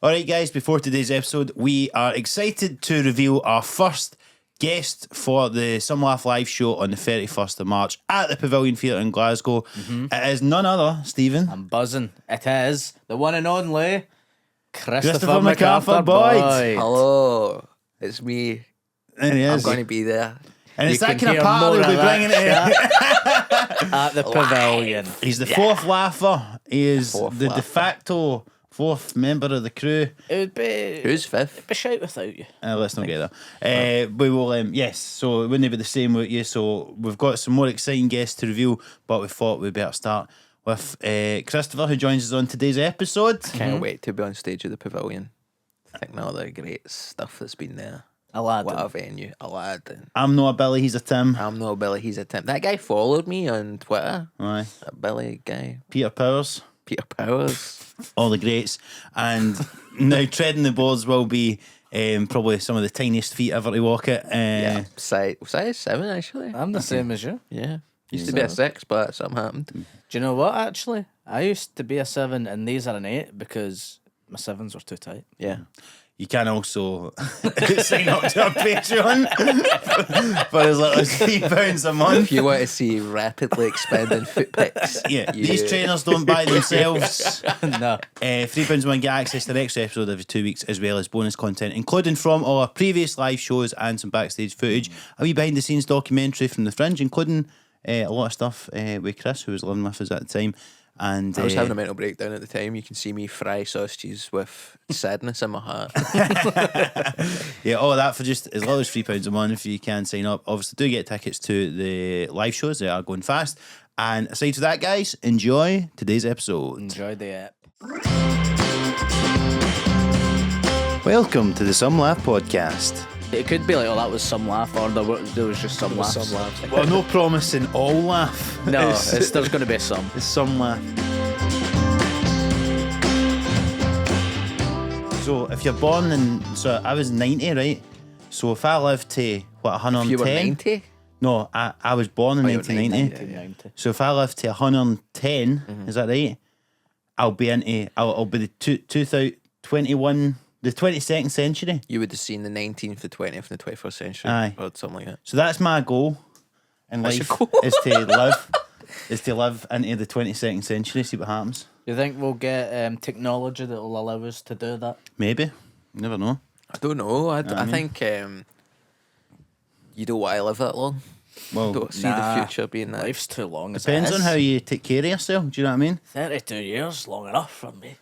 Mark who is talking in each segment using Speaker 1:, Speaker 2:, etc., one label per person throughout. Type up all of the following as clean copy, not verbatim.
Speaker 1: Alright guys, before today's episode, we are excited to reveal our first guest for the Some Laugh Live show on the 31st of March at the Pavilion Theatre in Glasgow. It is none other, Stephen.
Speaker 2: I'm buzzing. It is the one and only
Speaker 1: Christopher MacArthur-Boyd.
Speaker 3: Hello, it's me.
Speaker 1: There he
Speaker 3: I'm
Speaker 1: is.
Speaker 3: going to be there.
Speaker 1: And it's
Speaker 2: You
Speaker 1: that
Speaker 2: can
Speaker 1: kind of
Speaker 2: hear
Speaker 1: part
Speaker 2: more
Speaker 1: we'll be
Speaker 2: of that
Speaker 1: bringing it in.
Speaker 2: at the Pavilion.
Speaker 1: He's the fourth laugher. He is
Speaker 3: Fourth
Speaker 1: the de
Speaker 3: laugher.
Speaker 1: facto fourth member of the crew.
Speaker 2: It would be.
Speaker 3: Who's fifth?
Speaker 2: It'd be shite without you.
Speaker 1: Let's not get there. We will, yes, so it wouldn't be the same with you. So we've got some more exciting guests to reveal, but we thought we'd better start with Christopher, who joins us on today's episode.
Speaker 3: Can't wait to be on stage at the Pavilion. I think all the great stuff that's been there.
Speaker 2: Aladdin.
Speaker 3: What a venue. Aladdin.
Speaker 1: I'm not a Billy, he's a Tim.
Speaker 3: I'm no Billy, he's a Tim. That guy followed me on Twitter.
Speaker 1: Aye.
Speaker 3: That Billy guy.
Speaker 1: Peter Powers,
Speaker 3: Peter Powers.
Speaker 1: all the greats. And now treading the boards will be probably some of the tiniest feet ever to walk it.
Speaker 3: Yeah. Size 7, actually.
Speaker 2: I'm the same as you.
Speaker 3: Yeah. Used to be a 6, but something happened.
Speaker 2: Do you know what, actually? I used to be a 7 and these are an 8 because my 7s were too tight.
Speaker 3: Yeah.
Speaker 1: You can also sign up to our Patreon for as little as £3 a month.
Speaker 3: If you want to see rapidly expanding foot pics.
Speaker 1: Yeah, these trainers don't buy themselves.
Speaker 2: No.
Speaker 1: £3 a month, get access to the extra episode every 2 weeks, as well as bonus content, including from all our previous live shows and some backstage footage. A wee behind the scenes documentary from the Fringe, including a lot of stuff with Chris, who was living with us at the time. And
Speaker 3: I was having a mental breakdown at the time. You can see me fry sausages with sadness in my heart.
Speaker 1: yeah, all of that for just as little as £3 a month if you can sign up. Obviously, do get tickets to the live shows, they are going fast. And aside from that, guys, enjoy today's episode.
Speaker 2: Enjoy the app.
Speaker 1: Welcome to the Some Laugh Podcast.
Speaker 2: It could be like, oh, that was some laugh, or there was just some laughs.
Speaker 3: Some laughs.
Speaker 1: Well, no promising all laugh.
Speaker 2: No,
Speaker 1: It's
Speaker 2: there's going to be some.
Speaker 1: some laugh. So if you're born in, so I was 90, right? So if I lived to, what, 110?
Speaker 3: You were 90?
Speaker 1: No, I was born in
Speaker 3: Oh, you were
Speaker 1: 1990.
Speaker 2: 90.
Speaker 1: So if I live to 110, is that right? I'll be I'll be the 2021, the 22nd century.
Speaker 3: You would have seen the 19th, the 20th, and the 21st century.
Speaker 1: Aye.
Speaker 3: Or something like that.
Speaker 1: So that's my goal in
Speaker 3: That's
Speaker 1: life,
Speaker 3: your goal?
Speaker 1: is to live into the 22nd century, see what happens.
Speaker 2: You think we'll get technology that will allow us to do that?
Speaker 1: Maybe. You never know.
Speaker 3: I don't know. I think you don't want to live that long.
Speaker 1: Well,
Speaker 3: Don't see
Speaker 2: Nah.
Speaker 3: the future being that.
Speaker 2: Life's too long. As
Speaker 1: depends
Speaker 2: it
Speaker 1: on
Speaker 2: is.
Speaker 1: how you take care of yourself. Do you know what I mean?
Speaker 2: 32 years, long enough for me.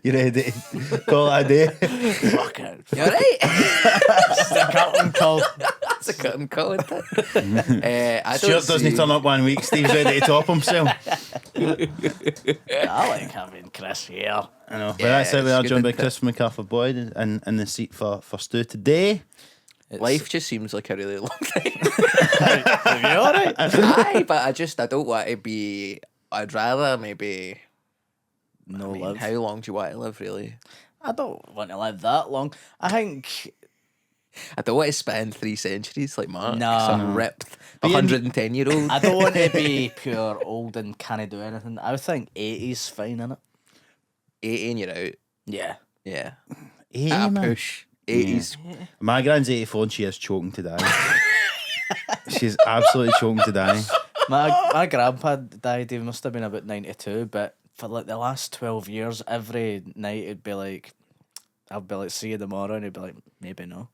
Speaker 1: You ready to call it a day?
Speaker 2: Fuck it.
Speaker 3: You alright?
Speaker 2: Stick up and call.
Speaker 3: That's a cut and call it. I don't
Speaker 1: Stuart doesn't
Speaker 3: see-
Speaker 1: turn up 1 week. Steve's ready to top himself.
Speaker 2: I like having Chris here.
Speaker 1: I know. But
Speaker 3: Yeah,
Speaker 1: that's how we
Speaker 3: it's
Speaker 1: are
Speaker 3: good
Speaker 1: joined by
Speaker 3: input.
Speaker 1: Christopher MacArthur-Boyd in the seat for Stu today.
Speaker 3: Life just seems like a really long time.
Speaker 2: Are you alright?
Speaker 3: Aye, but I don't want to be. I'd rather maybe.
Speaker 2: No
Speaker 3: I mean,
Speaker 2: love.
Speaker 3: how long do you want to live, really?
Speaker 2: I don't want to live that long. I think
Speaker 3: I don't want to spend 3 centuries like Mark.
Speaker 2: No.
Speaker 3: Some ripped
Speaker 1: But you-
Speaker 3: 110-year-old.
Speaker 2: I don't want to be pure old and can't do anything. I would think 80's fine, innit?
Speaker 3: 80 and you're out.
Speaker 2: Yeah.
Speaker 3: Yeah.
Speaker 1: 80,
Speaker 3: At a
Speaker 1: man.
Speaker 3: push. 80s.
Speaker 1: My grand's 84 and she is choking to die. She's absolutely choking to die.
Speaker 2: My grandpa died, he must have been about 92, but for like the last 12 years, every night it'd be like, I'd be like, see you tomorrow, and he'd be like, maybe no.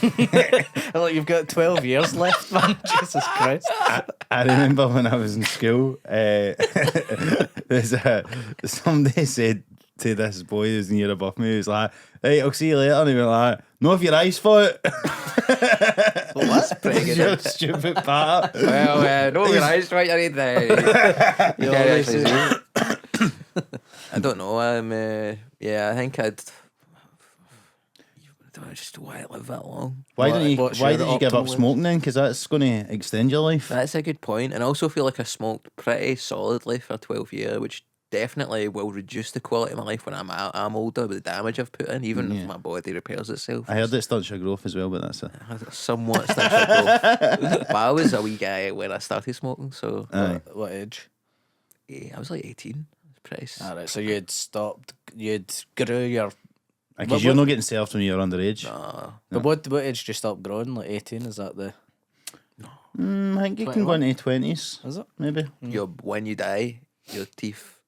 Speaker 2: I'm like, you've got 12 years left, man. Jesus Christ.
Speaker 1: I remember when I was in school, somebody said to this boy who's near above me, he was like, hey, I'll see you later. And he went like, no, if your eyes foot.
Speaker 3: What? Pretty
Speaker 1: Your
Speaker 3: good.
Speaker 1: stupid part.
Speaker 3: Well, no, your eyes right, I need that.
Speaker 2: You always say-
Speaker 3: I don't know. Yeah, I think I just want to live that long.
Speaker 1: Why
Speaker 2: What-
Speaker 1: did you
Speaker 2: what's
Speaker 1: Why
Speaker 2: your
Speaker 1: did you give up
Speaker 2: optimal
Speaker 1: smoking then? Because that's going to extend your life.
Speaker 3: That's a good point. And I also feel like I smoked pretty solidly for 12 years, which definitely will reduce the quality of my life when I'm older with the damage I've put in, even if my body repairs itself.
Speaker 1: I heard it stunts your growth as well, but that's it.
Speaker 3: Somewhat substantial growth. But I was a wee guy when I started smoking, so
Speaker 1: Aye.
Speaker 2: What age?
Speaker 3: I was like 18. Christ.
Speaker 2: Alright, so you'd grew your.
Speaker 1: Because you're not getting served when you're underage.
Speaker 3: Nah.
Speaker 2: But what age do you stop growing? Like 18? Is that the?
Speaker 1: I think you can go
Speaker 2: 21?
Speaker 1: into 20s,
Speaker 2: Is it?
Speaker 1: maybe.
Speaker 3: When you die, your teeth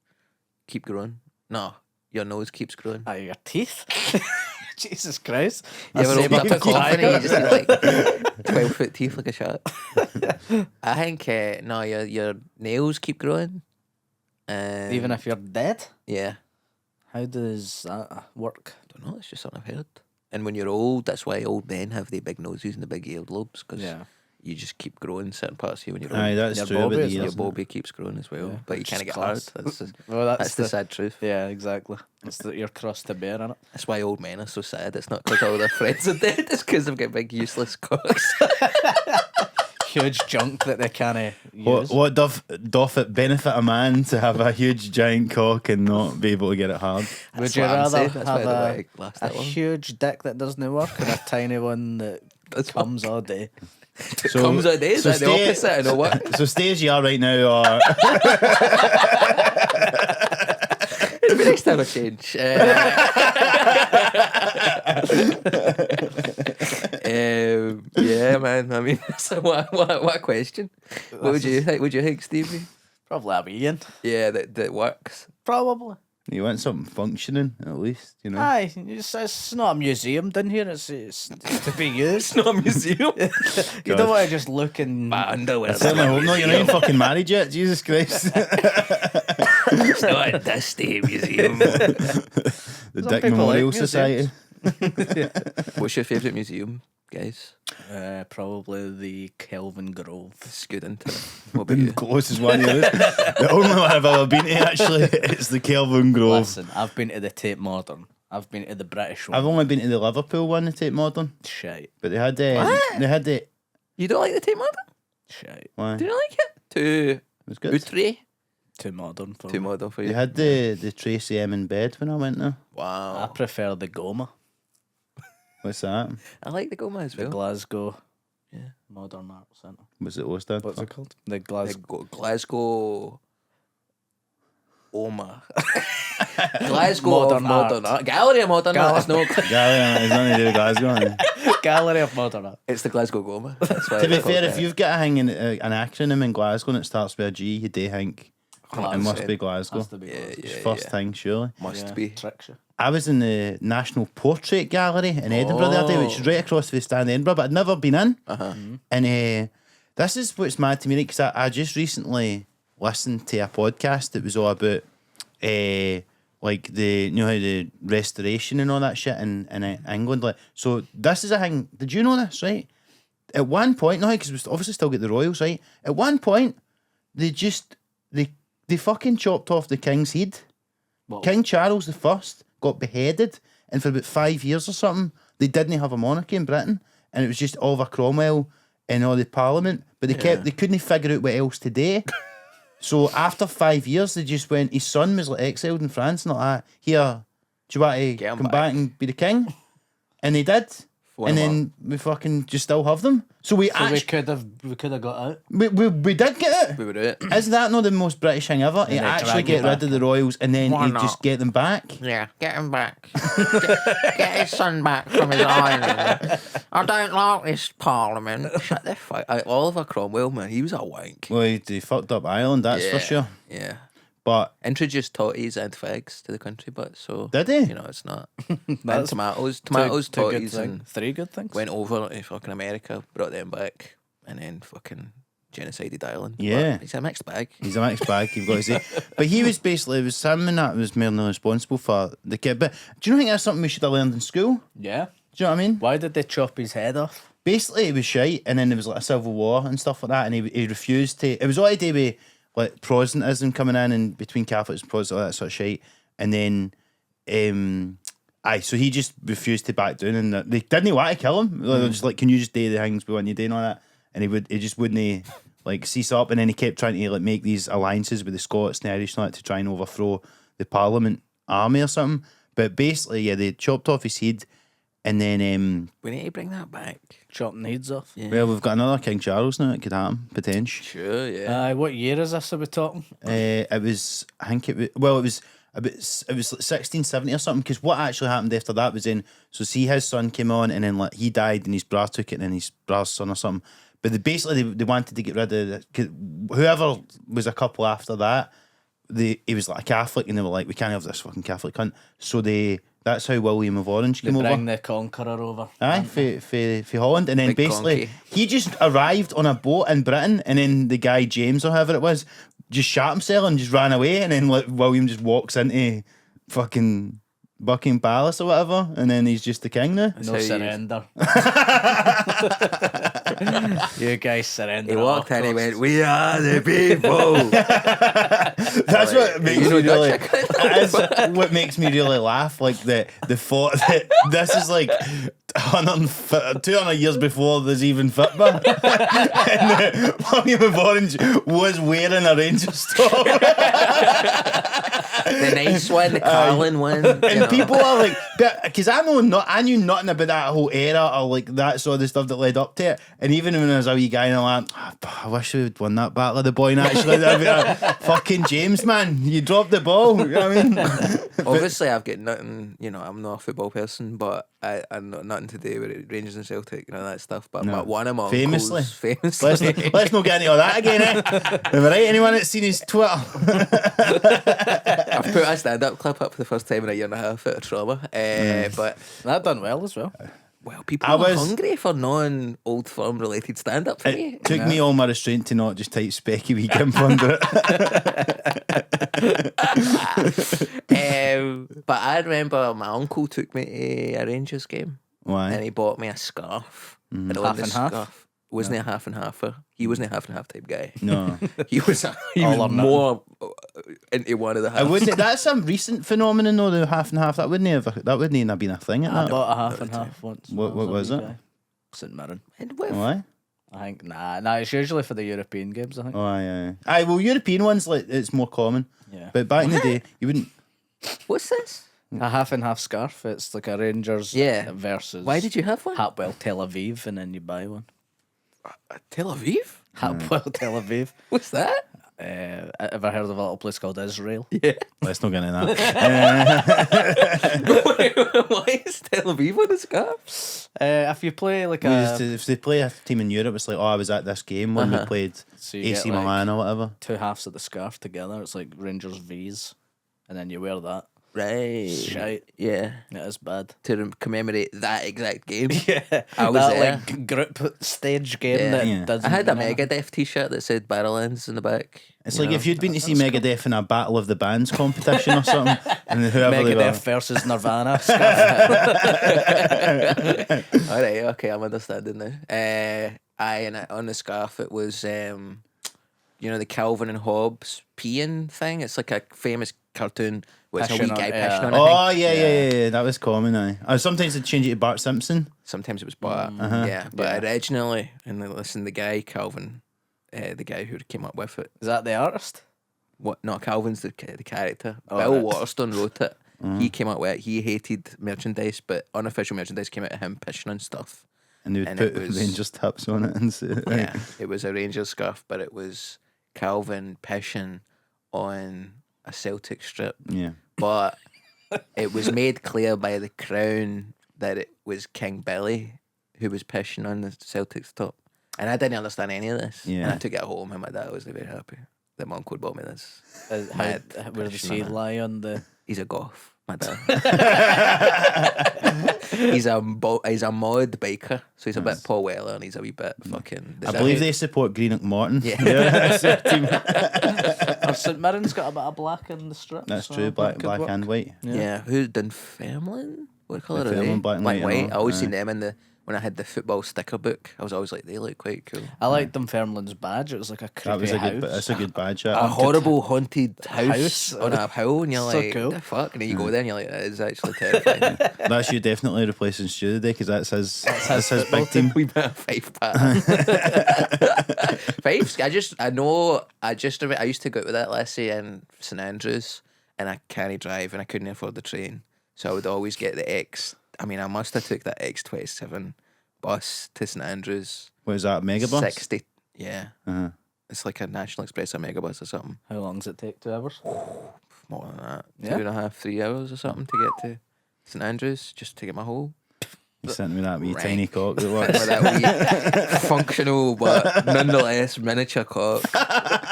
Speaker 3: keep growing. No, your nose keeps growing.
Speaker 2: Ah, your teeth. Jesus Christ!
Speaker 3: You ever
Speaker 2: That's
Speaker 3: opened up a
Speaker 2: Saber
Speaker 3: coffin and
Speaker 2: Tiger.
Speaker 3: you just see like 12-foot teeth like a shark? I think, no, your nails keep growing.
Speaker 2: Even if you're dead,
Speaker 3: Yeah.
Speaker 2: how does that work?
Speaker 3: I don't know, it's just something I've heard. And when you're old, that's why old men have the big noses and the big earlobes, because you just keep growing certain parts of you when you're old.
Speaker 1: Aye, that's
Speaker 2: Your
Speaker 1: true. About
Speaker 2: boby
Speaker 1: the
Speaker 2: is
Speaker 3: Your
Speaker 1: years.
Speaker 3: bobby keeps growing as well,
Speaker 2: Yeah,
Speaker 3: but you
Speaker 2: which
Speaker 3: can't
Speaker 2: is
Speaker 3: get
Speaker 2: class.
Speaker 3: hard. That's
Speaker 2: Well,
Speaker 3: that's the sad truth.
Speaker 2: Yeah, exactly. It's your cross to bear, innit?
Speaker 3: That's why old men are so sad. It's not because all their friends are dead. It's because they've got big useless cocks.
Speaker 2: Huge junk that they can't use.
Speaker 1: What doth it benefit a man to have a huge giant cock and not be able to get it hard?
Speaker 2: Would
Speaker 3: That's
Speaker 2: you
Speaker 3: what I'm
Speaker 2: rather
Speaker 3: saying. That's why
Speaker 2: have
Speaker 3: I don't like it last
Speaker 2: a
Speaker 3: that long.
Speaker 2: huge dick that doesn't work or a tiny one that
Speaker 3: Does
Speaker 2: comes all day?
Speaker 3: It comes out days,
Speaker 1: so
Speaker 3: like the
Speaker 1: stay-
Speaker 3: opposite. I know what.
Speaker 1: So stay as you are right now, or
Speaker 3: It'd be nice to have a change. Yeah, man. I mean, so what a question. What would you think? Would you think, Stevie?
Speaker 2: Probably a wee Ian.
Speaker 3: Yeah, that works.
Speaker 2: Probably.
Speaker 1: you want something functioning at least, you know.
Speaker 2: Aye, it's not a museum down here. It's to be used.
Speaker 3: It's not a museum.
Speaker 2: You don't want to just look and.
Speaker 3: My underwear.
Speaker 1: I certainly hope not. You're not even fucking married yet. Jesus Christ.
Speaker 3: It's not a dusty museum.
Speaker 1: The
Speaker 2: Some
Speaker 1: Dick
Speaker 2: people like
Speaker 1: Memorial
Speaker 2: museums.
Speaker 1: Society.
Speaker 3: What's your favourite museum, guys?
Speaker 2: Probably the Kelvin Grove.
Speaker 3: It's good, isn't it? What about you?
Speaker 1: The closest one. The only one I've ever been to, actually, it's the Kelvin Grove.
Speaker 2: Listen, I've been to the Tate Modern. I've been to the British one.
Speaker 1: I've only been to the Liverpool one, the Tate Modern,
Speaker 2: Shite.
Speaker 1: but they had the
Speaker 3: You don't like the Tate Modern?
Speaker 2: Shite.
Speaker 1: why?
Speaker 3: Do you like it? Too
Speaker 1: It was good.
Speaker 3: outre?
Speaker 2: Too modern for
Speaker 3: Too
Speaker 2: me.
Speaker 3: modern for
Speaker 1: They
Speaker 3: you?
Speaker 1: had the Tracy M in bed when I went there.
Speaker 2: I
Speaker 3: Wow.
Speaker 2: prefer the Goma.
Speaker 1: What's that?
Speaker 3: I like the Goma as
Speaker 2: The
Speaker 3: well.
Speaker 2: Glasgow
Speaker 3: Yeah.
Speaker 2: Modern Art Centre.
Speaker 1: Was it Ostad?
Speaker 2: What's it called? The
Speaker 3: The
Speaker 2: Glasgow.
Speaker 3: Glasgow Oma. Glasgow
Speaker 2: Modern
Speaker 3: Modern Art. Gallery of Modern Art. It's, no,
Speaker 1: Yeah, it's nothing to do with Glasgow. is it?
Speaker 2: Gallery of Modern Art.
Speaker 3: it's the Glasgow Goma. That's why
Speaker 1: To be
Speaker 3: it's called
Speaker 1: fair, if
Speaker 3: that.
Speaker 1: you've got a hang in an acronym in Glasgow and it starts with a G, you do think it must be
Speaker 3: 100%.
Speaker 1: Glasgow.
Speaker 2: Has to be
Speaker 3: Yeah,
Speaker 2: Glasgow.
Speaker 3: yeah,
Speaker 1: First
Speaker 3: yeah.
Speaker 1: thing, surely.
Speaker 3: Must be.
Speaker 2: Tricks you.
Speaker 1: I was in the National Portrait Gallery in Edinburgh the other day, which is right across the stand in Edinburgh, but I'd never been in.
Speaker 3: Uh-huh.
Speaker 1: And this is what's mad to me, because I just recently listened to a podcast that was all about like the how the restoration and all that shit in England. Like, so this is a thing. Did you know this, right? At one point, no, because we obviously still get the royals, right? At one point, they fucking chopped off the king's head.
Speaker 2: What?
Speaker 1: King Charles the First got beheaded, and for about 5 years or something, they didn't have a monarchy in Britain, and it was just Oliver Cromwell and all the Parliament. But they couldn't figure out what else to do. So after 5 years, they just went. His son was like exiled in France and like that. Here, do you want to
Speaker 3: Get him
Speaker 1: come
Speaker 3: back.
Speaker 1: back and be the king? And they did.
Speaker 3: Phone
Speaker 1: and
Speaker 3: him
Speaker 1: then we fucking just still have them. So we
Speaker 2: So
Speaker 1: actually
Speaker 2: we could have got out.
Speaker 1: we did get it.
Speaker 3: We would do it.
Speaker 1: Isn't that not the most British thing ever? You
Speaker 2: they
Speaker 1: actually
Speaker 2: drag
Speaker 1: get
Speaker 2: you
Speaker 1: rid
Speaker 2: back.
Speaker 1: of the royals and then
Speaker 3: Why
Speaker 1: you
Speaker 3: not?
Speaker 1: just get them back.
Speaker 3: Yeah, get him back. get his son back from his island. I don't like this parliament. Shut the fuck. Oliver Cromwell, man, he was a wank.
Speaker 1: Well, he fucked up Ireland, that's for sure.
Speaker 3: Yeah.
Speaker 1: But
Speaker 3: Introduced totties and figs to the country, but so
Speaker 1: did he?
Speaker 3: you know it's not. And
Speaker 2: That's
Speaker 3: tomatoes,
Speaker 2: Two good
Speaker 3: totties,
Speaker 2: things.
Speaker 3: and
Speaker 2: 3 good things.
Speaker 3: went over to fucking America, brought them back, and then fucking genocided Ireland.
Speaker 1: Yeah.
Speaker 3: But he's a mixed bag.
Speaker 1: He's a mixed bag, you've got to say. But he was basically, it was him and that was mainly responsible for the kid. But do you think that's something we should have learned in school?
Speaker 2: Yeah.
Speaker 1: Do you know what I mean?
Speaker 2: Why did they chop his head off?
Speaker 1: Basically, it was shite, and then there was like a civil war and stuff like that, and he refused to. It was all to do with like Protestantism coming in and between Catholics and Protestants, all that sort of shit. And then, so he just refused to back down, and they didn't want to kill him. They were just like, "Can you just do the things we want you to do and all that?" And he just wouldn't like cease up. And then he kept trying to like make these alliances with the Scots and the Irish and all that to try and overthrow the Parliament army or something. But basically, yeah, they chopped off his head. And then,
Speaker 3: We need to bring that back.
Speaker 2: Chopping the heads off.
Speaker 3: Yeah.
Speaker 1: well, we've got another King Charles now. It could happen, potential.
Speaker 3: Sure, yeah.
Speaker 2: What year is this? Are we talking?
Speaker 1: It was, I think it was, well, it was about, it was like 1670 or something. Because what actually happened after that was so see, his son came on, and then like he died, and his brother took it, and then his brother's son or something. But they wanted to get rid of whoever was a couple after that. He was like a Catholic, and they were like, we can't have this fucking Catholic cunt. So that's how William of Orange
Speaker 2: They
Speaker 1: came
Speaker 2: bring
Speaker 1: over.
Speaker 2: the Conqueror over.
Speaker 1: Aye, for Holland. And then
Speaker 3: Big
Speaker 1: basically,
Speaker 3: conky.
Speaker 1: he just arrived on a boat in Britain, and then the guy, James or whoever it was, just shot himself and just ran away. And then like, William just walks into fucking Buckingham Palace or whatever, and then he's just the king now.
Speaker 2: No
Speaker 3: how you-
Speaker 2: surrender. You guys surrender.
Speaker 3: He
Speaker 2: at
Speaker 3: walked
Speaker 2: all
Speaker 3: in, he
Speaker 2: costs.
Speaker 3: went, "We are the people."
Speaker 1: That's what makes
Speaker 3: you
Speaker 1: me
Speaker 3: know
Speaker 1: really.
Speaker 3: Dutch,
Speaker 1: That's what makes me really laugh. Like the thought that this is like 200 years before there's even football, and William of Orange was wearing a Rangers top,
Speaker 3: The nice one, the Carlin one.
Speaker 1: and people are like, because I knew nothing about that whole era or like that sort of stuff that led up to it. And even when I was a wee guy, and I'm like, I wish we had won that battle of the boy. And actually, that'd be fucking James, man, you dropped the ball. You know what I mean?
Speaker 3: Obviously, I've got nothing. I'm not a football person, but I'm not nothing to do with Rangers and Celtic, that stuff. But one of my
Speaker 1: Famously.
Speaker 3: uncles, famously,
Speaker 1: Let's not get into all that again, eh? Am I right? Anyone that's seen his Twitter?
Speaker 3: I've put a stand-up clip up for the first time in a year and a half out of trauma. But
Speaker 2: That done well as well.
Speaker 3: people are hungry for non-old firm related stand-up for me.
Speaker 1: It took me all my restraint to not just type specky wee gimp under it.
Speaker 3: But I remember my uncle took me to a Rangers game.
Speaker 1: Why?
Speaker 3: And he bought me a scarf. And I
Speaker 2: Half
Speaker 3: wanted
Speaker 2: and
Speaker 3: the
Speaker 2: half?
Speaker 3: scarf. Wasn't he a half and halfer? He wasn't a half and half type guy.
Speaker 1: No.
Speaker 3: He was
Speaker 2: All or nothing.
Speaker 3: more into one of the
Speaker 1: I
Speaker 3: halves.
Speaker 1: wouldn't. That's a recent phenomenon, though. The half and half. That wouldn't have been a thing. At
Speaker 2: I
Speaker 1: that.
Speaker 2: bought a half and half once.
Speaker 1: What
Speaker 2: when I
Speaker 1: was
Speaker 2: a
Speaker 1: it?
Speaker 2: wee guy. St Mirren.
Speaker 3: And with
Speaker 1: Why?
Speaker 2: I think nah. It's usually for the European games. I think.
Speaker 1: Oh, aye. Aye, well, European ones like it's more common.
Speaker 2: Yeah.
Speaker 1: But back in the day, you wouldn't.
Speaker 3: what's this?
Speaker 2: A half and half scarf. It's like a Rangers.
Speaker 3: Yeah.
Speaker 2: Versus.
Speaker 3: Why did you have one?
Speaker 2: Hapwell Tel Aviv, and then you buy one.
Speaker 3: Tel Aviv?
Speaker 2: Hapwell Tel Aviv.
Speaker 3: What's that?
Speaker 2: Ever heard of a little place called Israel?
Speaker 3: Yeah.
Speaker 1: Let's not get into that.
Speaker 3: Why is Tel Aviv on the scarf?
Speaker 2: If you play like
Speaker 1: If they play a team in Europe, it's like, I was at this game when we played
Speaker 2: so you
Speaker 1: AC
Speaker 2: get, like,
Speaker 1: Milan or whatever.
Speaker 2: two halves of the scarf together, it's like Rangers V's, and then you wear that.
Speaker 3: Right.
Speaker 2: Shite.
Speaker 3: Yeah.
Speaker 2: It is bad.
Speaker 3: To commemorate that exact game.
Speaker 2: Yeah,
Speaker 3: I was
Speaker 2: that
Speaker 3: there.
Speaker 2: like group stage game
Speaker 3: Yeah.
Speaker 2: that
Speaker 1: Yeah.
Speaker 2: doesn't.
Speaker 3: I had a
Speaker 2: matter.
Speaker 3: Megadeth t-shirt that said Barrowlands in the back.
Speaker 1: It's like if you'd been to see Megadeth in a Battle of the Bands competition or something, and then whoever they were.
Speaker 2: Megadeth versus Nirvana. scarf.
Speaker 3: All right, okay, I'm understanding now. On the scarf it was, the Calvin and Hobbes peeing thing. It's like a famous cartoon where it's a wee
Speaker 2: Pissing on-
Speaker 3: guy
Speaker 2: yeah.
Speaker 3: pissing on a
Speaker 1: Oh,
Speaker 3: thing.
Speaker 1: yeah. That was common, aye. Sometimes they'd change it to Bart Simpson.
Speaker 3: Sometimes it was Bart, yeah. But originally, and listen, the guy Calvin, the guy who came up with it.
Speaker 2: Is that the artist?
Speaker 3: What? No, Calvin's the character.
Speaker 2: Oh,
Speaker 3: Bill
Speaker 2: right.
Speaker 3: Waterstone wrote it. He came up with it. He hated merchandise, but unofficial merchandise came out of him pissing on stuff.
Speaker 1: And they would
Speaker 3: And
Speaker 1: put
Speaker 3: it was-
Speaker 1: Rangers tips on it and say,
Speaker 3: Yeah, it was a Rangers scarf, but it was Calvin pissing on a Celtic strip.
Speaker 1: Yeah.
Speaker 3: But it was made clear by the Crown that it was King Billy who was pissing on the Celtic's top. And I didn't understand any of this.
Speaker 1: Yeah.
Speaker 3: And I took it home, and my dad wasn't very happy that my uncle had bought me this. Mad
Speaker 2: Where does
Speaker 3: pissing
Speaker 2: he
Speaker 3: on it.
Speaker 2: lie on the?
Speaker 3: He's a goth, my dad. he's a mod biker, so he's a bit Paul Weller, and he's a wee bit fucking.
Speaker 1: I believe they support Greenock Morton.
Speaker 3: Yeah.
Speaker 2: Or St Mirren's got a bit of black in the strips.
Speaker 1: That's
Speaker 2: so
Speaker 1: true.
Speaker 2: that
Speaker 1: Black
Speaker 2: could work.
Speaker 1: and white.
Speaker 3: Yeah, who Dunfermline? What colour are they?
Speaker 1: Dunfermline, black and white, I know.
Speaker 3: I always
Speaker 1: Aye.
Speaker 3: seen them in the when I had the football sticker book. I was always like, they look quite cool.
Speaker 2: I liked Dunfermline's badge. It was like a creepy
Speaker 1: That was a
Speaker 2: house.
Speaker 1: good. That's a good badge. that.
Speaker 3: A horrible haunted
Speaker 2: house.
Speaker 3: house on a hill, and you're
Speaker 2: So
Speaker 3: like,
Speaker 2: cool.
Speaker 3: the fuck? And then you go there, and you're like, that is actually terrifying.
Speaker 1: That's you definitely replacing Stu today because that's his big team.
Speaker 3: We bit of Fife pattern. Fifes. I used to go to that lassie in St Andrews, and I can't drive, and I couldn't afford the train, so I would always get the I mean, I must have took that X27 bus to St Andrews.
Speaker 1: What is that, Megabus?
Speaker 3: 60. Yeah.
Speaker 1: Uh-huh.
Speaker 3: It's like a National Express or Megabus or something.
Speaker 2: How long does it take? 2 hours?
Speaker 3: More than that.
Speaker 2: Yeah.
Speaker 3: 2.5, 3 hours or something to get to St Andrews just to get my hole.
Speaker 1: You sent me that wee
Speaker 3: Right.
Speaker 1: tiny cock that
Speaker 3: With
Speaker 1: works.
Speaker 3: that wee functional but nonetheless miniature cock.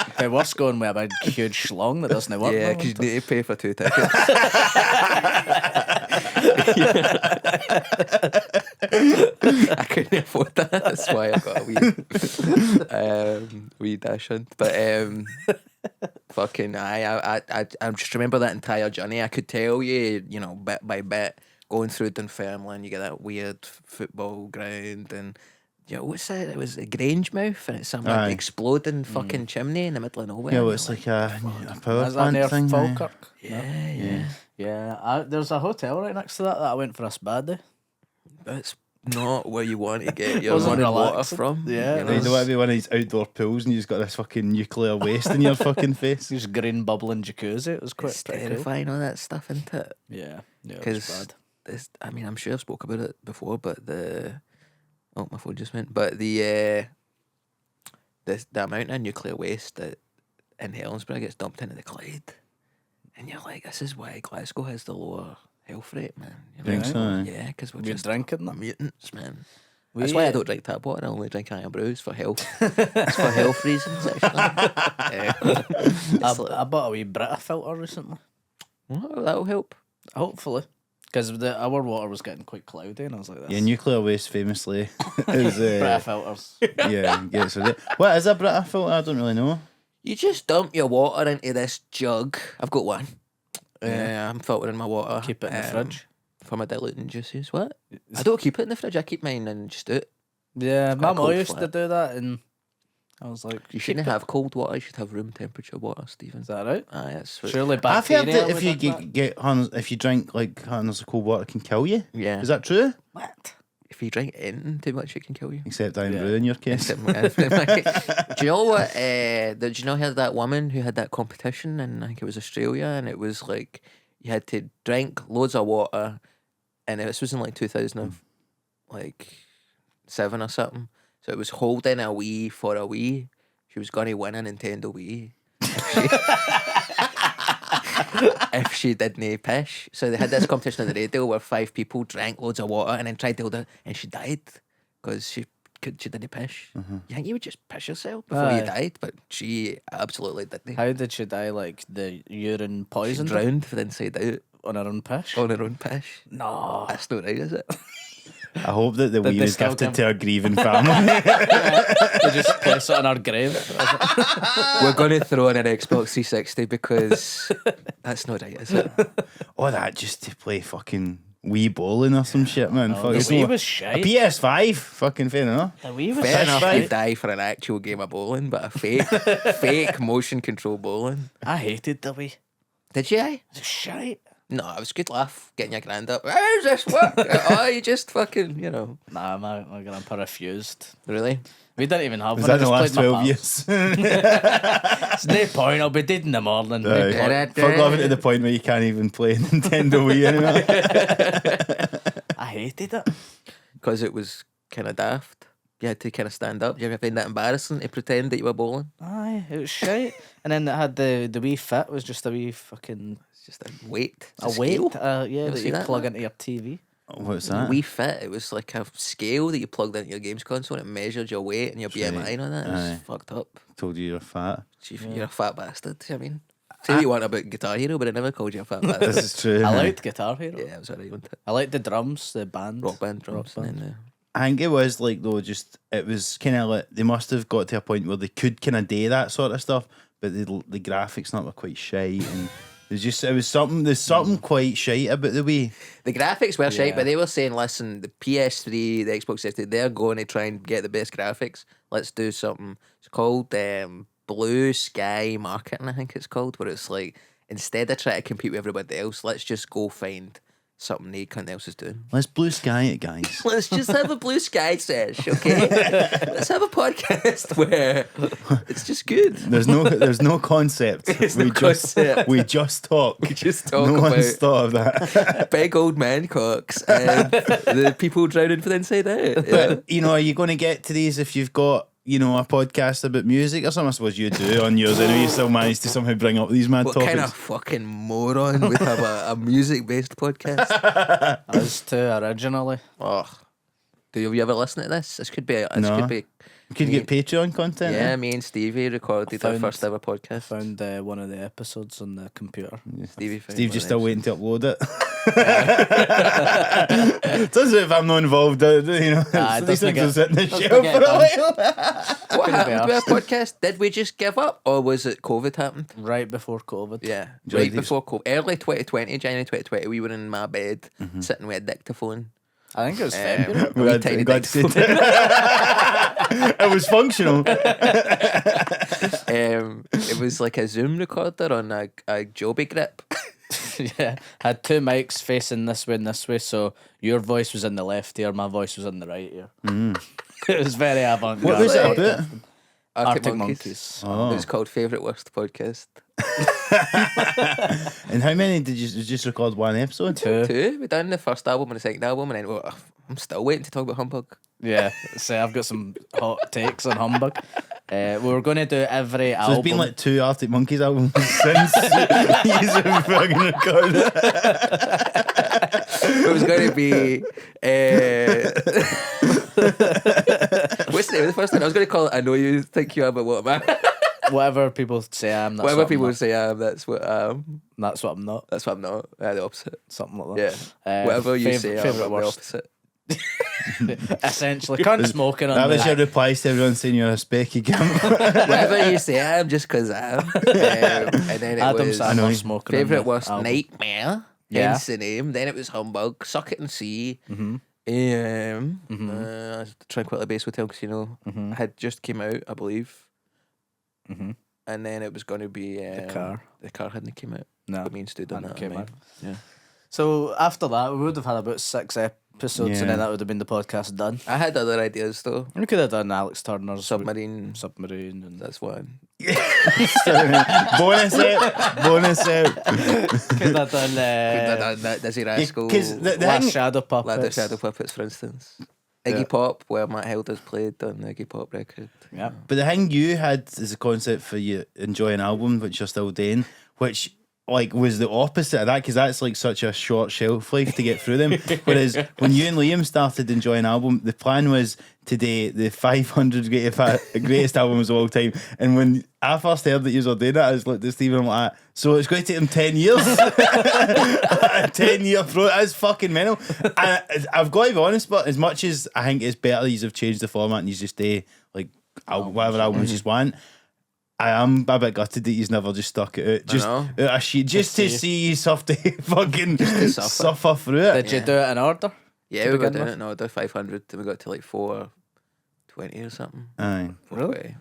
Speaker 2: It'd be worse going with a big, huge schlong that doesn't work.
Speaker 3: Yeah,
Speaker 2: though,
Speaker 3: because you
Speaker 2: wouldn't it?
Speaker 3: need to pay for 2 tickets. I couldn't afford that. That's why I got a wee dash hunt. But fucking I just remember that entire journey. I could tell you, you know, bit by bit, going through Dunfermline, you get that weird football ground and. You know, what's that? It was a Grangemouth, and it's some
Speaker 1: Aye.
Speaker 3: exploding fucking chimney in the middle of nowhere.
Speaker 1: Yeah,
Speaker 3: and
Speaker 1: well,
Speaker 3: you're
Speaker 1: it's like a power
Speaker 2: Is that near
Speaker 1: plant thing.
Speaker 2: Falkirk?
Speaker 3: yeah.
Speaker 2: There's a hotel right next to that I went for a spa day.
Speaker 3: That's not where you want to get your
Speaker 2: Wasn't
Speaker 3: running water
Speaker 2: relaxing.
Speaker 3: from.
Speaker 2: Yeah,
Speaker 3: you know?
Speaker 1: You don't want to be one of these outdoor pools and you've got this fucking nuclear waste in your fucking face.
Speaker 2: Just green bubbling jacuzzi. It was quite
Speaker 3: It's
Speaker 2: pretty cool.
Speaker 3: terrifying, all that stuff, isn't it?
Speaker 2: Yeah, it was
Speaker 3: Because
Speaker 2: bad.
Speaker 3: I mean, I'm sure I've spoke about it before, but my phone just went. But the amount of nuclear waste that in Helensburgh gets dumped into the Clyde, and you're like, this is why Glasgow has the lower health rate, man. You
Speaker 1: Think so, eh?
Speaker 3: Yeah, because we're
Speaker 2: You're
Speaker 3: just
Speaker 2: drinking that?
Speaker 3: mutants, man.
Speaker 2: We-
Speaker 3: That's why I don't drink tap water. I only drink iron brews for health. It's for health reasons, actually.
Speaker 2: I bought a wee Brita filter recently.
Speaker 3: Well, that'll help.
Speaker 2: Hopefully. Because our water was getting quite cloudy and I was like, this.
Speaker 1: Yeah, nuclear waste famously is
Speaker 2: Brita filters.
Speaker 1: yeah, gets rid of it. What is a Brita filter? I don't really know.
Speaker 3: You just dump your water into this jug. I've got one. I'm filtering my water.
Speaker 2: Keep it in the fridge.
Speaker 3: For my diluting juices. What? I don't keep it in the fridge. I keep mine and just do it.
Speaker 2: Yeah,
Speaker 3: quite
Speaker 2: my
Speaker 3: a
Speaker 2: mum
Speaker 3: cold
Speaker 2: used to
Speaker 3: flat.
Speaker 2: do that and I was like,
Speaker 3: You shouldn't have cold water. You should have room temperature water, Stephen.
Speaker 2: is that right?
Speaker 3: Aye, that's what,
Speaker 2: Surely
Speaker 1: I've heard
Speaker 2: bacteria
Speaker 1: that if
Speaker 2: would
Speaker 1: you
Speaker 2: have that.
Speaker 1: get if you drink like hundreds of cold water, it can kill you.
Speaker 3: yeah.
Speaker 1: Is that true?
Speaker 2: What?
Speaker 3: If you drink anything too much, it can kill you.
Speaker 1: Except iron
Speaker 2: Yeah.
Speaker 1: brew in your case.
Speaker 3: Do you know what? Do you know how that woman who had that competition in, I think it was Australia, and it was like you had to drink loads of water, and this was in like 2007 or something. So it was holding a Wii for a Wii. She was going to win a Nintendo Wii if she didn't pish. So they had this competition on the radio where 5 people drank loads of water and then tried to hold it, and she died because she didn't pish. You think you would just piss yourself before you
Speaker 2: Aye.
Speaker 3: died, but she absolutely didn't.
Speaker 2: How did she die? Like the urine
Speaker 3: She
Speaker 2: poisoned her
Speaker 3: drowned from the inside out
Speaker 2: on her own pish?
Speaker 3: on her own pish.
Speaker 2: No.
Speaker 1: Ah.
Speaker 3: That's not right, is it?
Speaker 1: I hope that the
Speaker 2: Did
Speaker 1: Wii
Speaker 2: they
Speaker 1: was
Speaker 2: still
Speaker 1: gifted
Speaker 2: give-
Speaker 1: to a grieving family.
Speaker 2: They just place it on her grave.
Speaker 3: We're going to throw in an Xbox 360 because that's not right, is it?
Speaker 1: Oh, that just to play fucking Wii bowling or some shit, man. Fuck,
Speaker 2: the
Speaker 1: it's
Speaker 2: Wii
Speaker 1: not-
Speaker 2: was
Speaker 1: a
Speaker 2: shite.
Speaker 1: PS5, fucking fair enough.
Speaker 2: The Wii was
Speaker 3: Fair enough
Speaker 2: shite.
Speaker 3: to die for an actual game of bowling, but a fake motion control bowling.
Speaker 2: I hated the Wii.
Speaker 3: Did you?
Speaker 2: It was shite.
Speaker 3: No, it was a good laugh getting your grand up. How's this work? Oh, you just fucking, you know.
Speaker 2: Nah, my grandpa refused.
Speaker 3: Really?
Speaker 2: We didn't even have
Speaker 1: Was
Speaker 2: one. I
Speaker 1: that the last
Speaker 2: just played
Speaker 1: 12
Speaker 2: my
Speaker 1: years?
Speaker 2: It's no point. I'll be dead in the morning.
Speaker 1: Aye. Fuck off to the point where you can't even play Nintendo Wii anymore.
Speaker 2: I hated it.
Speaker 3: Because it was kind of daft. You had to kind of stand up. Did you ever find that embarrassing to pretend that you were bowling?
Speaker 2: Aye, it was shite. And then it had the Wii Fit was just a wee fucking
Speaker 3: It's just a weight.
Speaker 2: a weight.
Speaker 3: scale.
Speaker 2: Yeah,
Speaker 3: ever
Speaker 2: that
Speaker 3: see
Speaker 2: you
Speaker 3: that,
Speaker 2: plug
Speaker 3: man?
Speaker 2: into your TV.
Speaker 1: What's that?
Speaker 3: Wii Fit, it was like a scale that you plugged into your games console and it measured your weight and your BMI and all that. It was
Speaker 1: Aye.
Speaker 3: fucked up.
Speaker 1: Told you you're fat.
Speaker 3: Chief, you're a fat bastard. I mean, say what you want about Guitar Hero, but I never called you a fat bastard.
Speaker 1: This is true.
Speaker 2: I liked Guitar Hero.
Speaker 3: Yeah, it was alright, wasn't it?
Speaker 2: I liked the drums, the band.
Speaker 3: Rock band drums.
Speaker 2: Rock
Speaker 3: And then,
Speaker 1: I think it was like though, just it was kind of like they must have got to a point where they could kind of do that sort of stuff, but the graphics not were quite shite, and there's something quite shite about the Wii.
Speaker 3: the graphics were shite,
Speaker 2: Yeah.
Speaker 3: but they were saying, listen, the PS3, the Xbox 360, they're going to try and get the best graphics. Let's do something. It's called Blue Sky Marketing, I think it's called, where it's like, instead of trying to compete with everybody else, let's just go find something no else is doing.
Speaker 1: Let's blue sky it, guys.
Speaker 3: Let's just have a blue sky sesh, okay? Let's have a podcast where it's just good.
Speaker 1: There's no concept. We just talk.
Speaker 3: We just talk
Speaker 1: no
Speaker 3: about
Speaker 1: one's thought of that.
Speaker 3: big old man cocks and the people drowning for the inside out. Yeah.
Speaker 1: But, are you going to get to these if you've got, a podcast about music or something? I suppose you do on yours. I know you still managed to somehow bring up these mad
Speaker 3: What
Speaker 1: topics.
Speaker 3: kind of fucking moron would have a music-based podcast?
Speaker 2: Us too, originally.
Speaker 3: Oh, do you ever listen to this? This could be.
Speaker 1: No. Could you get Patreon content?
Speaker 3: Yeah, me and Stevie recorded our first ever podcast.
Speaker 2: Found one of the episodes on the computer.
Speaker 1: Steve just still waiting to upload it. Doesn't if I'm not involved, these things will sit in the shelf for a while.
Speaker 3: What happened with our podcast? Did we just give up, or was it COVID happened?
Speaker 2: Right before COVID.
Speaker 3: Yeah, right before COVID. Early 2020, January 2020, we were in my bed sitting with a dictaphone.
Speaker 2: I think it was February.
Speaker 3: We had tiny dictaphone.
Speaker 1: It was functional.
Speaker 3: It was like a Zoom recorder on a Joby grip.
Speaker 2: Yeah, had two mics facing this way and this way, so your voice was in the left ear, my voice was in the right ear. It was very avant-garde.
Speaker 1: What was it about?
Speaker 2: Arctic Monkeys.
Speaker 1: Oh.
Speaker 3: It was called Favourite Worst Podcast.
Speaker 1: And how many did you just record one episode?
Speaker 3: Two. We done the first album and the second album, and then I'm still waiting to talk about Humbug.
Speaker 2: Yeah, so I've got some hot takes on Humbug. We were going to do every
Speaker 1: So
Speaker 2: album.
Speaker 1: there's been like 2 Arctic Monkeys albums since you've fucking recorded.
Speaker 3: It was going to be. What's the name of the first one? I was going to call it I Know You Think You Are, but what am I?
Speaker 2: Whatever people say I am, that's
Speaker 3: Whatever
Speaker 2: what
Speaker 3: people
Speaker 2: I'm not.
Speaker 3: say I am, that's what I am.
Speaker 2: That's what I'm not.
Speaker 3: That's what I'm not. The opposite.
Speaker 2: Something like
Speaker 3: Yeah.
Speaker 2: that.
Speaker 3: Whatever you say, I'm
Speaker 2: favourite
Speaker 3: the
Speaker 2: worst.
Speaker 3: opposite.
Speaker 2: Essentially, cunt smoking on
Speaker 1: That was
Speaker 2: the...
Speaker 1: your replies to everyone saying you're a specky gimp.
Speaker 3: Whatever you say, I am just because I am. And then it
Speaker 2: Adam
Speaker 3: was
Speaker 2: Sandler smoking on
Speaker 3: favourite
Speaker 2: the
Speaker 3: worst
Speaker 2: album.
Speaker 3: nightmare.
Speaker 2: Yeah.
Speaker 3: Hence the name. Then it was Humbug, Suck It and See. Tranquility Base Hotel Casino had just came out, I believe. And then it was going to be
Speaker 2: The Car.
Speaker 3: The Car hadn't came out.
Speaker 2: No,
Speaker 3: But me and Stu done
Speaker 2: hadn't
Speaker 3: that.
Speaker 2: came
Speaker 3: mate.
Speaker 2: out.
Speaker 3: Yeah.
Speaker 2: So after that, we would have had about 6 episodes,
Speaker 1: Yeah.
Speaker 2: and then that would have been the podcast done.
Speaker 3: I had other ideas though.
Speaker 2: We could have done Alex Turner's
Speaker 3: Submarine.
Speaker 2: and
Speaker 3: That's one.
Speaker 1: Bonus out.
Speaker 2: could have done
Speaker 3: That Dizzy Rascal.
Speaker 1: Because the
Speaker 2: Last
Speaker 1: thing,
Speaker 2: Shadow Puppets.
Speaker 3: Ladder Shadow Puppets, for instance. Iggy Pop, where Matt Helder's played on the Iggy Pop record.
Speaker 2: Yeah.
Speaker 1: but the thing you had is a concept for you enjoying an album, which you're still doing, which was the opposite of that, because that's like such a short shelf life to get through them. Whereas when you and Liam started enjoying an album, the plan was to do the 500 greatest albums of all time. And when I first heard that you were doing that, I was like to Stephen, I'm like, so it's going to take them 10 years? A 10-year pro, that's fucking mental. And I've got to be honest, but as much as I think it's better that you've changed the format and you just do like whatever albums you just want, I am a bit gutted that he's never just stuck it out. Just
Speaker 3: know.
Speaker 1: out of sheet, just to see you have to fucking suffer through it.
Speaker 2: Did you do it in order?
Speaker 3: Yeah,
Speaker 2: To
Speaker 3: we were
Speaker 2: begin
Speaker 3: doing
Speaker 2: with?
Speaker 3: it in order, 500, then we got to like 420 or something.
Speaker 1: Aye.
Speaker 3: 420.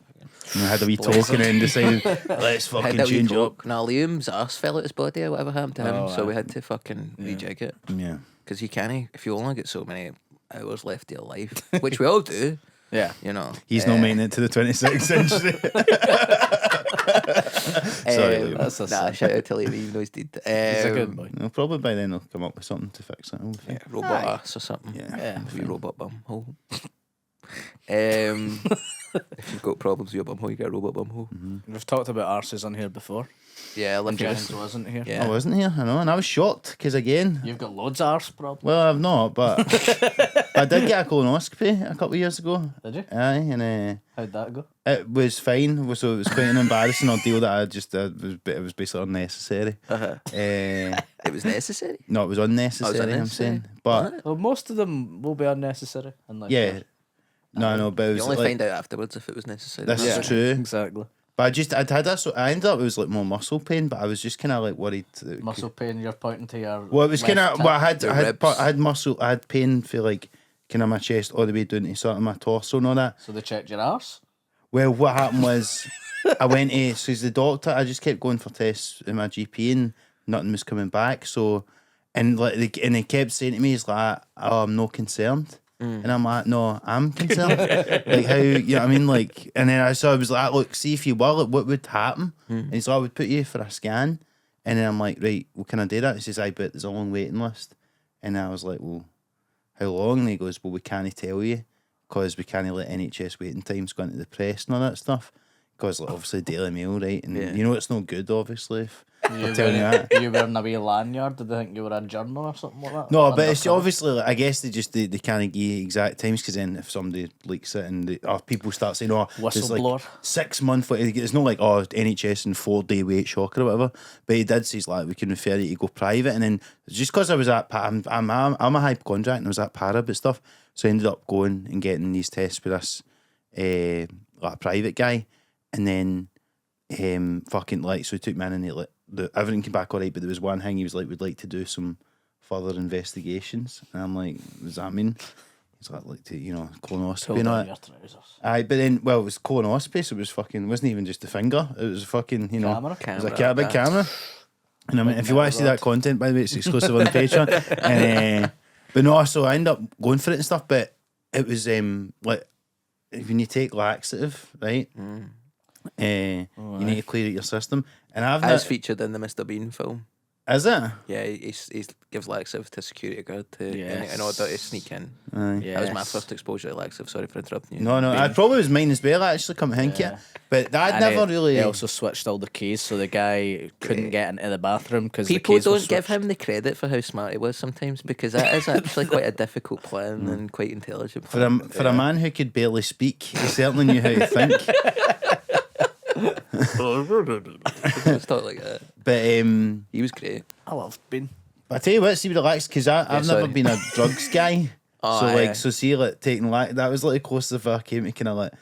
Speaker 1: And I had a wee token and decided, let's
Speaker 3: Had
Speaker 1: fucking
Speaker 3: that wee
Speaker 1: change up.
Speaker 3: joke. Now Liam's arse fell out his body or whatever happened to him,
Speaker 2: Oh,
Speaker 3: so we
Speaker 2: aye.
Speaker 3: had to fucking rejig it.
Speaker 1: Yeah.
Speaker 3: Because you can't, if you only get so many hours left of your life, which we all do,
Speaker 2: Yeah.
Speaker 3: you know.
Speaker 1: He's not making it to the 26th century. Sorry, Liam.
Speaker 2: That's a
Speaker 3: Nah,
Speaker 2: sin.
Speaker 3: shout out to Liam, even though he's dead.
Speaker 2: He's a good boy.
Speaker 1: Well, probably by then they'll come up with something to fix it.
Speaker 3: Yeah, robot ass or something.
Speaker 1: Yeah.
Speaker 2: Yeah.
Speaker 3: Wee robot bum hole. If you've got problems with your bum hole, you get a robot bum hole.
Speaker 2: We've talked about arses on here before.
Speaker 3: Yeah,
Speaker 2: And
Speaker 3: Jennings.
Speaker 2: Jennings wasn't here.
Speaker 3: Yeah.
Speaker 1: I wasn't here, I know, and I was shocked because again,
Speaker 2: You've got loads of arse problems.
Speaker 1: well, I've not, but I did get a colonoscopy a couple of years ago.
Speaker 2: Did you?
Speaker 1: Aye, and
Speaker 2: How'd that go?
Speaker 1: it was fine. So it was quite an embarrassing ordeal that it was basically unnecessary.
Speaker 3: It was necessary.
Speaker 1: No, it was unnecessary. I'm
Speaker 3: unnecessary.
Speaker 1: saying, but
Speaker 2: Well, most of them will be unnecessary. Unless
Speaker 1: yeah, no, but it
Speaker 3: You
Speaker 1: was
Speaker 3: only
Speaker 1: like,
Speaker 3: find out afterwards if it was necessary.
Speaker 1: This
Speaker 2: Yeah,
Speaker 1: is true.
Speaker 2: Exactly.
Speaker 1: But I'd had that, so I ended up it was like more muscle pain, but I was just kind of like worried.
Speaker 2: Muscle pain, you're pointing to your.
Speaker 1: Well, it was kind of.
Speaker 2: left
Speaker 1: Well, I
Speaker 2: hip.
Speaker 1: had muscle. I had pain for like kind of my chest all the way down to sort of my torso and all that.
Speaker 2: So they checked your arse?
Speaker 1: Well, what happened was I went to so he's the doctor. I just kept going for tests in my GP and nothing was coming back. So And like, and he kept saying to me, he's like, "Oh, I'm not concerned." And I'm like, "No, I'm concerned." Like, how, you know what I mean? Like, and then I was like, "Look, see if you were, like, what would happen?" And he's like, "I would put you for a scan." And then I'm like, "Right, well, can I do that?" He says, "I bet there's a long waiting list." And I was like, "Well, how long?" And he goes, "Well, we can't tell you because we can't let NHS waiting times go into the press and all that stuff. Because, like, obviously, Daily Mail, right? And you know it's not good, obviously, if they're telling you that."
Speaker 2: You wearing a wee lanyard? Did they think you were a journal or something like that?
Speaker 1: No, but it's obviously, like, I guess they can't give you exact times, because then if somebody leaks it and people start saying, "Oh, there's like
Speaker 2: Whistleblower.
Speaker 1: 6 month," it's not like, "Oh, NHS and 4-day wait shock" or whatever. But he did say, like, "We can refer you to go private." And then just because I was at, I'm a hypochondriac and I was at Parab stuff, so I ended up going and getting these tests with this like a private guy, and then fucking, like, so he took me in and he, like, everything came back all right, but there was one thing he was like, "We'd like to do some further investigations." And I'm like, "What does that mean?" He's like to, you know, colonoscopy and all that. Aye, but then, well, it was colonoscopy, so it was fucking, it wasn't even just a finger, it was fucking, you know,
Speaker 2: Camera?
Speaker 1: it was a big camera. And I mean, if you want to see that content, by the way, it's exclusive on the Patreon. And but no, so I ended up going for it and stuff, but it was like, when you take laxative, right? You need to clear out your system. And
Speaker 3: As featured in the Mr. Bean film.
Speaker 1: Is it?
Speaker 3: Yeah, he gives laxative to a security guard in order to sneak in.
Speaker 1: Aye.
Speaker 3: That was my first exposure to laxative. Sorry for interrupting you.
Speaker 1: No, I probably was mine as well, actually, come to think of it. But I'd never really...
Speaker 2: He also switched all the keys, so the guy couldn't get into the bathroom because
Speaker 3: people don't give him the credit for how smart he was sometimes, because that is actually quite a difficult plan and quite intelligent plan.
Speaker 1: For a man who could barely speak, he certainly knew how to think.
Speaker 3: It's not like that.
Speaker 1: But
Speaker 3: He was great.
Speaker 2: I loved Bean.
Speaker 1: I tell you what, see, relaxed, because I've never
Speaker 3: sorry.
Speaker 1: been a drugs guy.
Speaker 3: Oh,
Speaker 1: so, like,
Speaker 3: aye.
Speaker 1: so see, like, taking that was like the closest I came to kind of like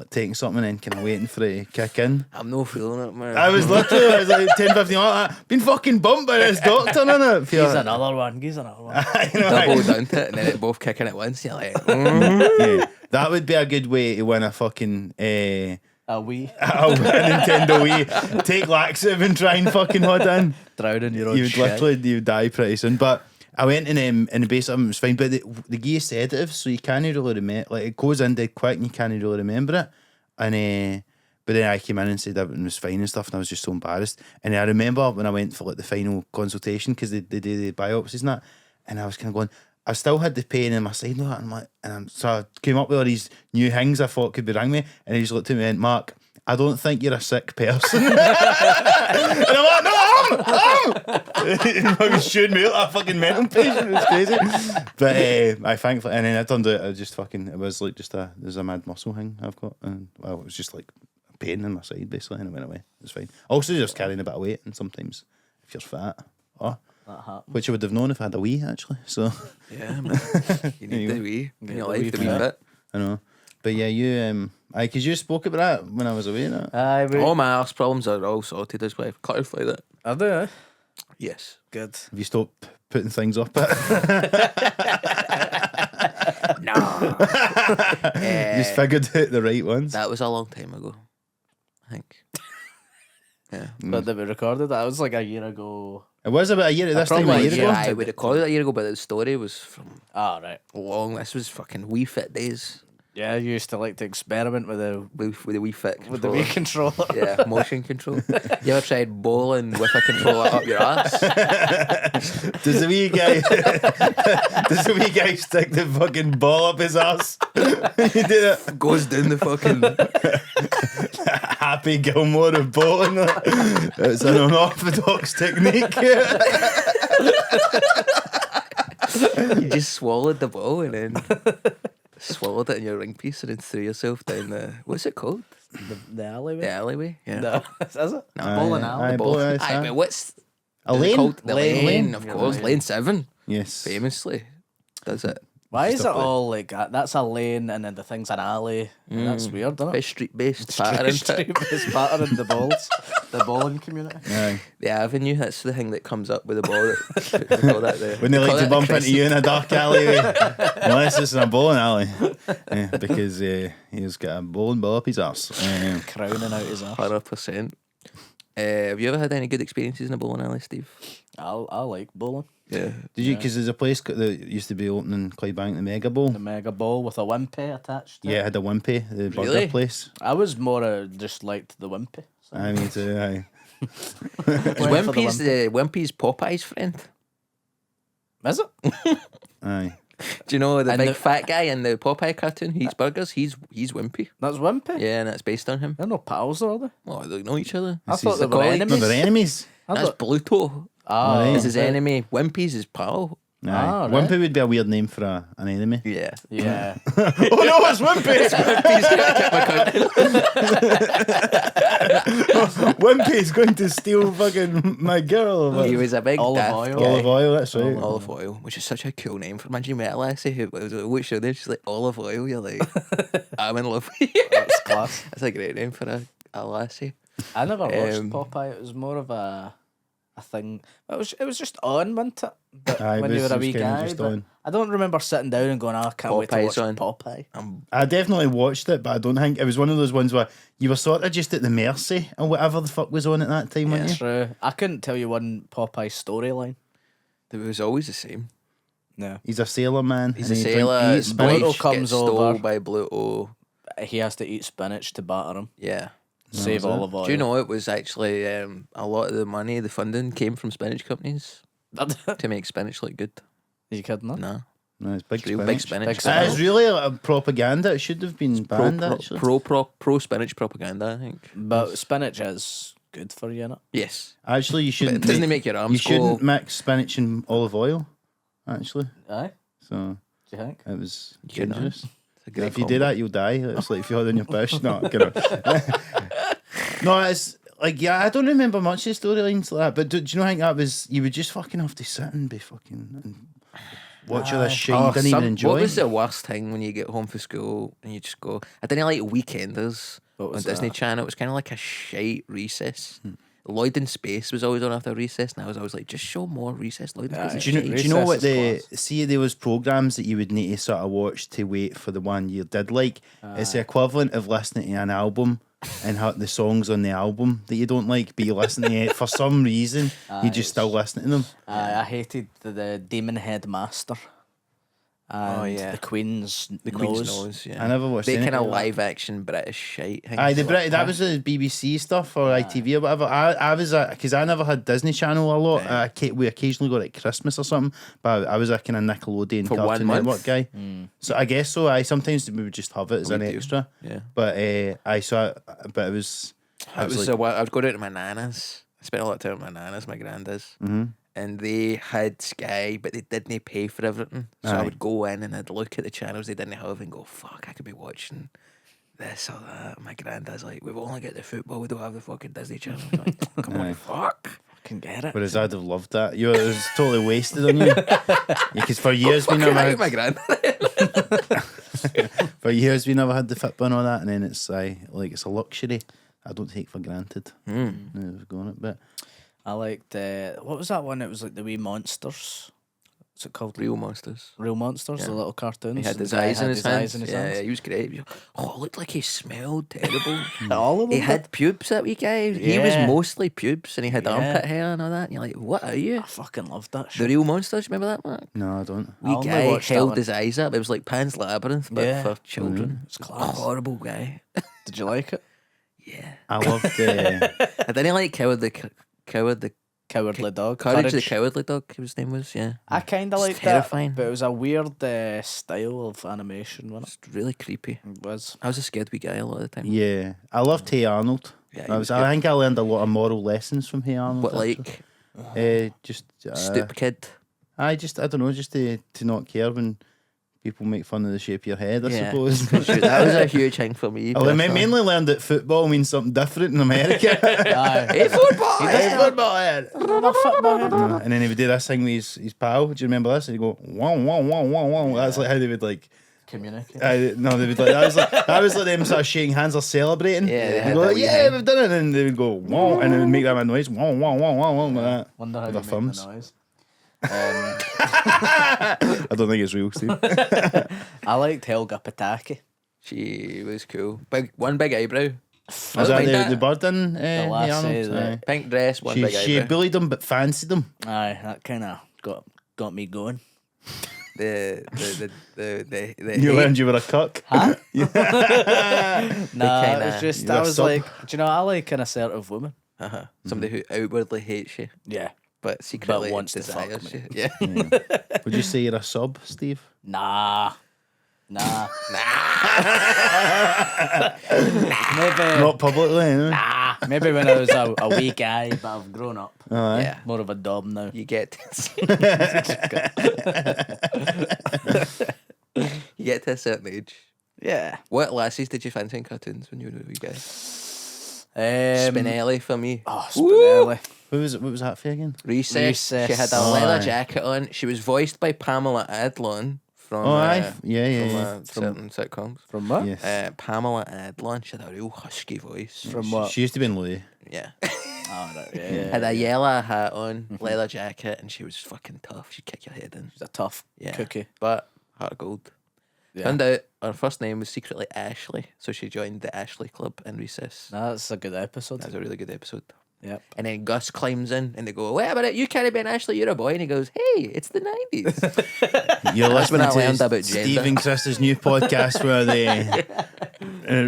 Speaker 1: taking something and kind of waiting for it to kick in.
Speaker 3: I'm no feeling it, man.
Speaker 1: I was like 10, 15, like that. Been fucking bumped by this doctor, innit?
Speaker 2: He's another one.
Speaker 3: double down to it, and then it both kicking at once. You're like,
Speaker 1: Yeah, that would be a good way to win a fucking
Speaker 2: a wee.
Speaker 1: a Nintendo Wii. Take laxative and try and fucking hold in.
Speaker 2: Drown in your own
Speaker 1: You'd
Speaker 2: shit.
Speaker 1: you'd die pretty soon. But I went in the base of it was fine. But the gear sedative, so you can't really remember. Like, it goes in dead quick and you can't really remember it. And but then I came in and said everything was fine and stuff, and I was just so embarrassed. And I remember when I went for, like, the final consultation, because they do the biopsies and that, and I was kind of going, I still had the pain in my side and all that, and I'm like, so I came up with all these new things I thought could be wrong with me, and he just looked at me and went, "Mark, I don't think you're a sick person." And I'm like, "No, I'm." I was shooting me like a fucking mental patient. It was crazy. But I thankfully, and then it turned out it was like there's a mad muscle thing I've got, and well, it was just like a pain in my side basically, and it went away. It was fine. Also, just carrying a bit of weight, and sometimes if you're fat, which I would have known if I had a wee, actually. So
Speaker 3: yeah, man. You need the wee in your life to be fit.
Speaker 1: I know. But yeah, you because you spoke about that when I was away.
Speaker 3: All my arse problems are all sorted as well. I've clarified that.
Speaker 2: Are they?
Speaker 3: Yes.
Speaker 2: Good.
Speaker 1: Have you stopped putting things up?
Speaker 3: No.
Speaker 1: Just figured out the right ones.
Speaker 3: That was a long time ago, I think. Yeah.
Speaker 2: But that we recorded that was like a year ago.
Speaker 1: It was about a year at this time.
Speaker 2: probably
Speaker 1: A year ago.
Speaker 3: Yeah, we recorded it a year ago, but the story was from
Speaker 2: Right.
Speaker 3: long. This was fucking Wii Fit days.
Speaker 2: Yeah, you used to like to experiment with the
Speaker 3: With the Wii Fit
Speaker 2: with the
Speaker 3: controller.
Speaker 2: Wii controller.
Speaker 3: Yeah, motion control. You ever tried bowling with a controller up your ass?
Speaker 1: Does the wee guy stick the fucking ball up his ass? He did it.
Speaker 3: Goes down the fucking.
Speaker 1: Happy Gilmore of bowling. It's an unorthodox technique.
Speaker 3: You just swallowed the ball and then swallowed it in your ring piece and then threw yourself down the. What's it called?
Speaker 2: The alleyway.
Speaker 3: The alleyway. Yeah.
Speaker 2: No, is it?
Speaker 3: No,
Speaker 2: Bowling alley.
Speaker 1: aye, bowling alley,
Speaker 3: Aye, but what's
Speaker 1: A
Speaker 3: is it
Speaker 1: lane?
Speaker 3: called? The
Speaker 2: Lane.
Speaker 3: lane, of
Speaker 2: Yeah,
Speaker 3: course.
Speaker 2: lane.
Speaker 3: Lane 7,
Speaker 1: Yes.
Speaker 3: famously, does it.
Speaker 2: Why is it
Speaker 1: Stuff like-
Speaker 2: all like that? That's a lane and then the thing's an alley. And that's weird, isn't
Speaker 3: Very
Speaker 2: it?
Speaker 3: street-based pattern.
Speaker 2: Street-based pattern the balls. The bowling community.
Speaker 1: Aye.
Speaker 3: The avenue, that's the thing that comes up with the ball. That, we call that the,
Speaker 1: When they
Speaker 3: we
Speaker 1: like
Speaker 3: call
Speaker 1: to
Speaker 3: that the
Speaker 1: bump into
Speaker 3: crescent.
Speaker 1: you in a dark alleyway. Unless it's in a bowling alley. Yeah, because he's got a bowling ball up his arse.
Speaker 2: Crowning out his ass.
Speaker 3: 100%. Have you ever had any good experiences in a bowling alley, Steve?
Speaker 2: I like bowling.
Speaker 3: Yeah.
Speaker 1: Did you? Because there's a place that used to be opening Clydebank, the Mega Bowl.
Speaker 2: The mega ball with a wimpy attached to
Speaker 1: Yeah, it
Speaker 2: it.
Speaker 1: had a Wimpy, the burger
Speaker 3: Really?
Speaker 1: place.
Speaker 2: I was more just liked the wimpy. So.
Speaker 1: I mean, aye.
Speaker 3: Is
Speaker 2: Went for the
Speaker 3: Wimpy's Popeye's friend?
Speaker 2: Is it?
Speaker 1: Aye.
Speaker 3: Do you know the
Speaker 2: And
Speaker 3: big
Speaker 2: the-
Speaker 3: fat guy in the Popeye cartoon who eats burgers? He's Wimpy.
Speaker 2: That's wimpy?
Speaker 3: Yeah, and that's based on him.
Speaker 2: They're no pals, are they?
Speaker 3: Oh, they don't know each other.
Speaker 2: I thought they
Speaker 3: the
Speaker 2: were
Speaker 3: colleagues.
Speaker 2: enemies.
Speaker 1: No, they're enemies.
Speaker 2: I
Speaker 3: That's
Speaker 2: thought-
Speaker 3: Bluto.
Speaker 2: Ah,
Speaker 1: Right.
Speaker 3: Is his enemy. Wimpy's his pal.
Speaker 1: Aye.
Speaker 2: Ah, right.
Speaker 1: Wimpy would be a weird name for an enemy.
Speaker 3: Yeah.
Speaker 2: Yeah.
Speaker 1: Oh no, it's Wimpy! Wimpy's going to steal fucking my girl.
Speaker 3: He was a big
Speaker 2: Olive
Speaker 3: daft
Speaker 2: oil.
Speaker 3: guy.
Speaker 1: Olive oil, that's right.
Speaker 3: Olive oil, which is such a cool name for. Imagine you met a lassie who was like, "What's your name?" She's like, "Olive oil." You're like, "I'm in love with you."
Speaker 2: That's class.
Speaker 3: That's a great name for a lassie.
Speaker 2: I never watched
Speaker 3: Popeye.
Speaker 2: Popeye. It was more of a thing. It was just on, wasn't it? But
Speaker 1: Aye,
Speaker 2: when
Speaker 1: it
Speaker 2: you
Speaker 1: was-
Speaker 2: were a
Speaker 1: it was
Speaker 2: wee
Speaker 1: kinda
Speaker 2: guy.
Speaker 1: just
Speaker 2: But
Speaker 1: on.
Speaker 2: I don't remember sitting down and going, "Oh, I can't wait to
Speaker 3: Popeye's
Speaker 2: watch
Speaker 3: on.
Speaker 2: Popeye."
Speaker 1: I definitely watched it, but I don't think it was one of those ones where you were sort of just at the mercy of whatever the fuck was on at that time, weren't you?
Speaker 2: True. I couldn't tell you one Popeye storyline.
Speaker 3: It was always the same.
Speaker 2: No.
Speaker 1: He's a sailor man.
Speaker 3: He's
Speaker 1: and
Speaker 3: a
Speaker 1: he
Speaker 3: sailor.
Speaker 1: he eats
Speaker 3: Spinach
Speaker 2: Bluto comes
Speaker 3: gets stole
Speaker 2: over.
Speaker 3: by Bluto.
Speaker 2: He has to eat spinach to batter him.
Speaker 3: Yeah.
Speaker 2: Save
Speaker 1: is it?
Speaker 2: olive oil.
Speaker 3: Do you know it was actually a lot of the money, the funding came from spinach companies to make spinach look good?
Speaker 2: Are you kidding? Huh?
Speaker 3: No.
Speaker 1: No, it's big
Speaker 3: It's real
Speaker 1: spinach.
Speaker 3: big spinach.
Speaker 2: Big
Speaker 1: That
Speaker 2: spinach.
Speaker 1: is really a propaganda. It should have been banned, actually.
Speaker 3: Pro spinach propaganda, I think.
Speaker 2: But spinach is good for you, innit?
Speaker 3: Yes.
Speaker 1: Actually, you
Speaker 3: But it
Speaker 1: shouldn't.
Speaker 3: doesn't make your arms
Speaker 1: You
Speaker 3: go.
Speaker 1: shouldn't mix spinach and olive oil. Actually,
Speaker 2: Aye.
Speaker 1: so
Speaker 2: Do you think?
Speaker 1: it was
Speaker 3: You know.
Speaker 1: dangerous.
Speaker 3: It's a great
Speaker 1: If you
Speaker 3: combo.
Speaker 1: do that, you'll die. It's like if you're on your bush. No, no, it's like I don't remember much of the storylines like that. But do you know? I think that was you would just fucking have to sit and be fucking and watch all this shit you didn't even enjoy.
Speaker 3: What was the worst thing when you get home from school and you just go? I didn't like Weekenders
Speaker 2: What
Speaker 3: on
Speaker 2: was
Speaker 3: Disney
Speaker 2: that?
Speaker 3: Channel. It was kind of like a shite Recess. Lloyd in Space was always on after Recess, and I was always like, just show more Recess. Lloyd in Space. is
Speaker 1: Do you know?
Speaker 3: shite.
Speaker 1: Do you know what
Speaker 2: Recess
Speaker 1: the
Speaker 2: is
Speaker 1: see? There was programs that you would need to sort of watch to wait for the one you did like. It's the equivalent of listening to an album and the songs on the album that you don't like, but you listen to it for some reason. You just still listen to them.
Speaker 2: I hated the Demon Head Master. And
Speaker 3: yeah.
Speaker 2: the Queen's
Speaker 3: Queen's Nose. Yeah.
Speaker 1: I never watched
Speaker 3: They
Speaker 1: any
Speaker 3: kind
Speaker 1: of
Speaker 3: of
Speaker 1: that.
Speaker 3: live action British shite. things.
Speaker 1: Aye, that was the BBC stuff or ITV or whatever. I was because I never had Disney Channel a lot. We occasionally got it at Christmas or something, but I was a kind of Nickelodeon
Speaker 3: For 1
Speaker 1: Cartoon
Speaker 3: month?
Speaker 1: Network guy. So I guess so. I sometimes we would just have it as
Speaker 3: We
Speaker 1: an
Speaker 3: do.
Speaker 1: extra.
Speaker 3: Yeah.
Speaker 1: But but it was.
Speaker 3: I was
Speaker 1: like,
Speaker 3: I would go down to my nana's. I spent a lot of time with my nana's, my granda's.
Speaker 1: Mm-hmm.
Speaker 3: And they had Sky, but they didn't pay for everything. So I
Speaker 1: Aye.
Speaker 3: would go in and I'd look at the channels they didn't have and go, fuck, I could be watching this or that. My granddad's like, we've only got the football, we don't have the fucking Disney Channel. I'm like, come
Speaker 1: Aye.
Speaker 3: on, fuck.
Speaker 2: I can get it.
Speaker 1: Whereas I'd have loved that. It was totally wasted on you. Because for years we never
Speaker 3: Fucking
Speaker 1: had,
Speaker 3: my granddad.
Speaker 1: for years we never had the Fitbit and all that, and then it's like it's a luxury I don't take for granted. We've gone it, but
Speaker 2: I liked what was that one? It was like the wee monsters. What's it called?
Speaker 3: Real monsters.
Speaker 2: Real monsters,
Speaker 3: Yeah.
Speaker 2: the little cartoons.
Speaker 3: He had
Speaker 2: The
Speaker 3: his
Speaker 2: guy
Speaker 3: eyes in
Speaker 2: had
Speaker 3: his hands.
Speaker 2: eyes in his
Speaker 3: Yeah,
Speaker 2: hands.
Speaker 3: he was great. Oh, it looked like he smelled terrible.
Speaker 2: All of them.
Speaker 3: He had pubes, that wee guy. He was
Speaker 2: Yeah.
Speaker 3: mostly pubes and he had
Speaker 2: Yeah.
Speaker 3: armpit hair and all that. And you're like, what are you?
Speaker 2: I fucking loved that
Speaker 3: The
Speaker 2: shit.
Speaker 3: Real Monsters, remember that, Mark?
Speaker 1: no, I don't.
Speaker 2: I
Speaker 3: Wee
Speaker 2: only
Speaker 3: guy
Speaker 2: watched that
Speaker 3: held
Speaker 2: one.
Speaker 3: his eyes up. It was like Pan's Labyrinth, but
Speaker 2: Yeah.
Speaker 3: for children.
Speaker 2: It's class.
Speaker 3: Horrible guy.
Speaker 2: Did you like it?
Speaker 3: Yeah.
Speaker 1: I loved.
Speaker 3: I didn't like Coward the
Speaker 2: Cowardly Dog.
Speaker 3: Courage the Cowardly Dog, his name was, yeah.
Speaker 2: I kind of
Speaker 3: It's
Speaker 2: liked
Speaker 3: terrifying.
Speaker 2: that, but it was a weird style of animation, wasn't
Speaker 3: It's really creepy.
Speaker 2: it? It was.
Speaker 3: I was a scared wee guy a lot of the time.
Speaker 1: Yeah, I loved Hey Arnold.
Speaker 3: Yeah, he
Speaker 1: I
Speaker 3: was
Speaker 1: I
Speaker 3: good.
Speaker 1: think I learned a lot of moral lessons from Hey Arnold.
Speaker 3: What,
Speaker 1: actually.
Speaker 3: like,
Speaker 1: Just
Speaker 3: Stoop Kid?
Speaker 1: I don't know, just to not care when people make fun of the shape of your head. I
Speaker 3: Yeah.
Speaker 1: suppose.
Speaker 3: Shoot, that was a huge thing for me.
Speaker 1: I
Speaker 3: personally.
Speaker 1: mainly learned that football means something different in America.
Speaker 3: Hey, football!
Speaker 1: Hey, football head.
Speaker 2: Football.
Speaker 1: And then he would do this thing with his pal. Do you remember this? And he'd go, wow, wow, wow, wow, wow. That's like how they would like.
Speaker 2: Communicate.
Speaker 1: No, they would like that was like them sort of shaking hands or celebrating.
Speaker 3: Yeah, they
Speaker 1: They'd
Speaker 3: had
Speaker 1: go,
Speaker 3: that
Speaker 1: like,
Speaker 3: wee
Speaker 1: yeah,
Speaker 3: thing.
Speaker 1: we've done it, and they would go wow, and they would make that noise, wow, wow, wow, wow, wow, like that.
Speaker 2: Wonder how
Speaker 1: With
Speaker 2: you
Speaker 1: their
Speaker 2: make
Speaker 1: thumbs.
Speaker 2: the noise.
Speaker 1: I don't think it's real, Steve.
Speaker 2: I liked Helga Pataki.
Speaker 3: She was cool. One big eyebrow.
Speaker 1: Was
Speaker 3: don't
Speaker 1: that
Speaker 3: mind
Speaker 1: the bird in
Speaker 2: The
Speaker 1: Hey
Speaker 2: lassie
Speaker 1: Arnold?
Speaker 2: that-
Speaker 1: Aye.
Speaker 3: Pink dress, one big
Speaker 1: She
Speaker 3: eyebrow.
Speaker 1: bullied him but fancied him.
Speaker 2: Aye, that kind of got got me going.
Speaker 3: The
Speaker 1: You learned you were a cuck.
Speaker 2: Huh?
Speaker 3: kinda-
Speaker 2: it's just
Speaker 1: you're
Speaker 2: I
Speaker 1: a
Speaker 2: was
Speaker 1: sub.
Speaker 2: like, do you know, I like an assertive woman.
Speaker 3: somebody who outwardly hates you,
Speaker 2: Yeah.
Speaker 3: but secretly
Speaker 2: wants to fuck
Speaker 3: desires
Speaker 2: me.
Speaker 3: you. Yeah.
Speaker 1: Would you say you're a sub, Steve?
Speaker 2: Nah. Maybe.
Speaker 1: Not publicly, anyway.
Speaker 2: Maybe when I was a wee guy, but I've grown up.
Speaker 1: Aye.
Speaker 3: Yeah.
Speaker 2: More of a dom now.
Speaker 3: You get you get to a certain age.
Speaker 2: Yeah.
Speaker 3: What lassies did you fancy in cartoons when you were a wee guy?
Speaker 2: Um,
Speaker 3: Spinelli for me.
Speaker 2: Oh, Spinelli.
Speaker 1: What was that for again?
Speaker 3: Recess.
Speaker 2: Recess.
Speaker 3: She had a
Speaker 1: Oh,
Speaker 3: leather
Speaker 1: aye.
Speaker 3: jacket on. She was voiced by Pamela Adlon from
Speaker 1: Oh, aye. Yeah.
Speaker 3: certain sitcoms.
Speaker 2: From what?
Speaker 1: Yes.
Speaker 3: Pamela Adlon. She had a real husky voice.
Speaker 2: From what?
Speaker 1: She used to be in Louis.
Speaker 3: Yeah.
Speaker 2: Oh, right, yeah.
Speaker 3: Had a yellow hat on, leather jacket, and she was fucking tough. She'd kick your head in.
Speaker 2: She's a tough
Speaker 3: Yeah.
Speaker 2: cookie.
Speaker 3: But heart of gold.
Speaker 2: Yeah.
Speaker 3: Found out her first name was secretly Ashley, so she joined the Ashley Club in recess.
Speaker 2: That's a good episode.
Speaker 3: That was a really good episode.
Speaker 2: Yep.
Speaker 3: And then Gus climbs in and they go, wait a minute, you can't be an Ashley, you're a boy. And he goes, hey, it's the 90s.
Speaker 1: You're
Speaker 3: That's when
Speaker 1: listening
Speaker 3: I
Speaker 1: to
Speaker 3: learned about
Speaker 1: Steve
Speaker 3: gender.
Speaker 1: and Chris's new podcast where they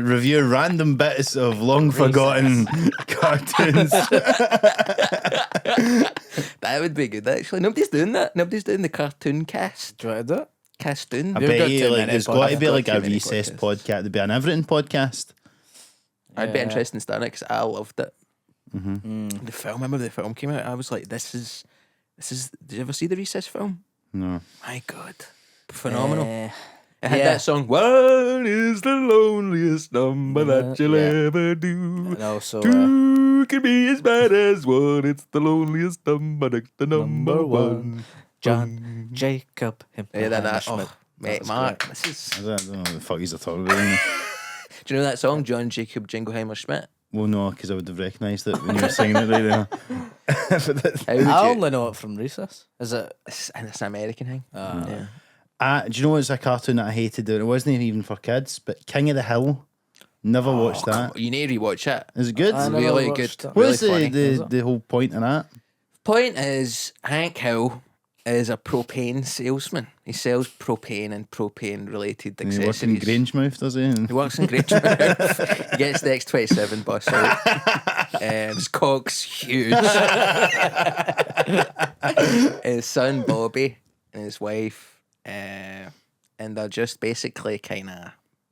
Speaker 1: review random bits of long forgotten cartoons.
Speaker 3: That would be good, actually. Nobody's doing that. Nobody's doing the cartoon cast.
Speaker 2: Do you want to do it?
Speaker 3: Castoon.
Speaker 1: I
Speaker 2: You've
Speaker 1: bet
Speaker 2: got
Speaker 1: you,
Speaker 2: too
Speaker 1: like,
Speaker 2: many
Speaker 1: there's got to be
Speaker 3: podcasts.
Speaker 1: like
Speaker 3: Got
Speaker 1: a
Speaker 3: too many
Speaker 1: recess
Speaker 3: podcasts.
Speaker 1: podcast. There'd be an everything podcast.
Speaker 3: I'd be
Speaker 2: Yeah.
Speaker 3: interested in starting it because I loved it. The film, remember the film came out? I was like, this is. Did you ever see the recess film?
Speaker 1: No.
Speaker 3: My God. Phenomenal.
Speaker 2: Eh,
Speaker 3: It had
Speaker 2: yeah.
Speaker 3: that song, What is the loneliest number that you'll
Speaker 2: Yeah.
Speaker 3: ever do?
Speaker 2: and also
Speaker 3: Two can be as bad as one. It's the loneliest number, next to number
Speaker 2: Number
Speaker 3: one.
Speaker 2: one. John Jacob him.
Speaker 3: Yeah, that.
Speaker 2: Schmidt.
Speaker 3: Oh, mate,
Speaker 2: was
Speaker 3: Mark.
Speaker 2: great.
Speaker 3: This is.
Speaker 1: I don't know what the fuck he's talking about.
Speaker 3: Do you know that song, John Jacob Jingleheimer Schmidt?
Speaker 1: Well, no, because I would have recognised it when you were singing it right there.
Speaker 3: How would
Speaker 2: I
Speaker 3: you?
Speaker 2: only know it from Recess. Is it?
Speaker 3: It's an American thing. Yeah.
Speaker 1: Do you know what's a cartoon that I hated? It wasn't even for kids, but King of the Hill. Never watched that.
Speaker 3: You need to rewatch it.
Speaker 1: Is it good?
Speaker 2: I never
Speaker 3: Really
Speaker 2: watched
Speaker 3: good.
Speaker 2: it.
Speaker 3: Really
Speaker 1: What's
Speaker 3: funny.
Speaker 1: the whole point of that?
Speaker 3: Point is, Hank Hill is a propane salesman. He sells propane and propane related
Speaker 1: And he works in
Speaker 3: accessories.
Speaker 1: Grangemouth, does he?
Speaker 3: He works in Grangemouth. He gets the X27 bus out. His cock's huge. His son Bobby and his wife, and they're just basically kind of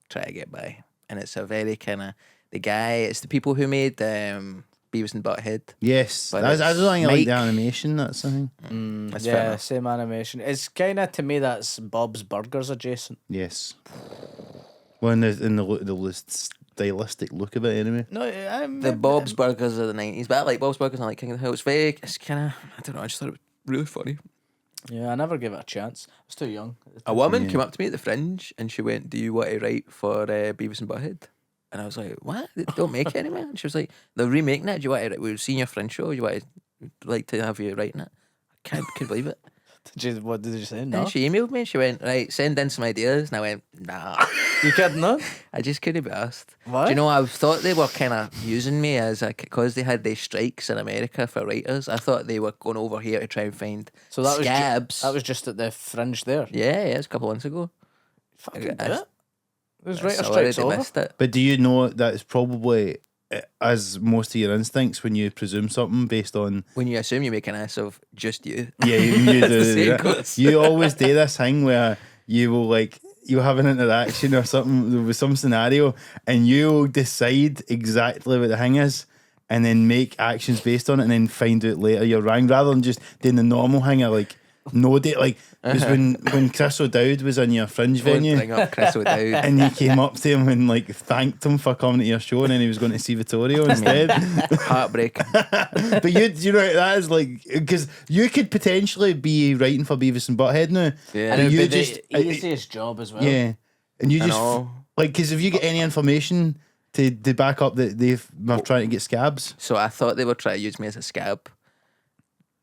Speaker 3: try to get by. And it's a very kind of it's the people who made Beavis and Butthead.
Speaker 1: Yes.
Speaker 3: But
Speaker 1: I don't think I like
Speaker 3: Mike.
Speaker 1: the animation, that's the thing.
Speaker 3: That's fair
Speaker 2: Yeah,
Speaker 3: enough.
Speaker 2: same animation. It's kind of, to me, that's Bob's Burgers adjacent.
Speaker 1: Yes. Well, in the stylistic look of it, anyway.
Speaker 2: No, I'm
Speaker 3: The Bob's Burgers of the 90s, but I like Bob's Burgers and I like King of the Hill. It's kind of, I don't know, I just thought it was really funny.
Speaker 2: Yeah, I never gave it a chance. I was too young.
Speaker 3: A woman came up to me at the Fringe and she went, do you want to write for Beavis and Butthead? And I was like, what? They don't make it anymore? And she was like, they're remaking it. Do you want to write? We've seen your Fringe show. You want to like to have you writing it? I can't believe it.
Speaker 2: What did you say?
Speaker 3: And
Speaker 2: No,
Speaker 3: she emailed me. She went, right, send in some ideas. And I went, nah.
Speaker 2: you kidding? No.
Speaker 3: I just couldn't be asked.
Speaker 2: Why?
Speaker 3: Do you know, I thought they were kind of using me as because they had these strikes in America for writers. I thought they were going over here to try and find
Speaker 2: So that was
Speaker 3: scabs.
Speaker 2: that was just at the Fringe there.
Speaker 3: yeah, it was a couple of months ago.
Speaker 2: Fucking do
Speaker 3: I-
Speaker 2: it. There's writer
Speaker 3: Sorry,
Speaker 2: strikes
Speaker 3: they
Speaker 2: over.
Speaker 3: missed it.
Speaker 1: But do you know that it's probably as most of your instincts when you presume something based on
Speaker 3: When you assume you make an ass of just you.
Speaker 1: you
Speaker 3: The
Speaker 1: do
Speaker 3: same
Speaker 1: that.
Speaker 3: goes.
Speaker 1: You always do this thing where you will you'll have an interaction or something with some scenario and you'll decide exactly what the thing is and then make actions based on it and then find out later you're wrong rather than just doing the normal thing of no date because when Chris O'Dowd was in your Fringe
Speaker 3: Don't
Speaker 1: venue
Speaker 3: bring up Chris O'Dowd.
Speaker 1: and you came up to him and thanked him for coming to your show and then he was going to see Vittorio instead.
Speaker 3: Heartbreaking.
Speaker 1: But you know that is because you could potentially be writing for Beavis and Butthead now.
Speaker 3: Yeah.
Speaker 2: And
Speaker 1: But
Speaker 2: it
Speaker 1: you
Speaker 2: would be
Speaker 1: just
Speaker 2: the easiest job as well.
Speaker 1: yeah, and you
Speaker 3: I
Speaker 1: just
Speaker 3: know.
Speaker 1: because if you get any information to back up that they're trying to get scabs.
Speaker 3: So I thought they were trying to use me as a scab.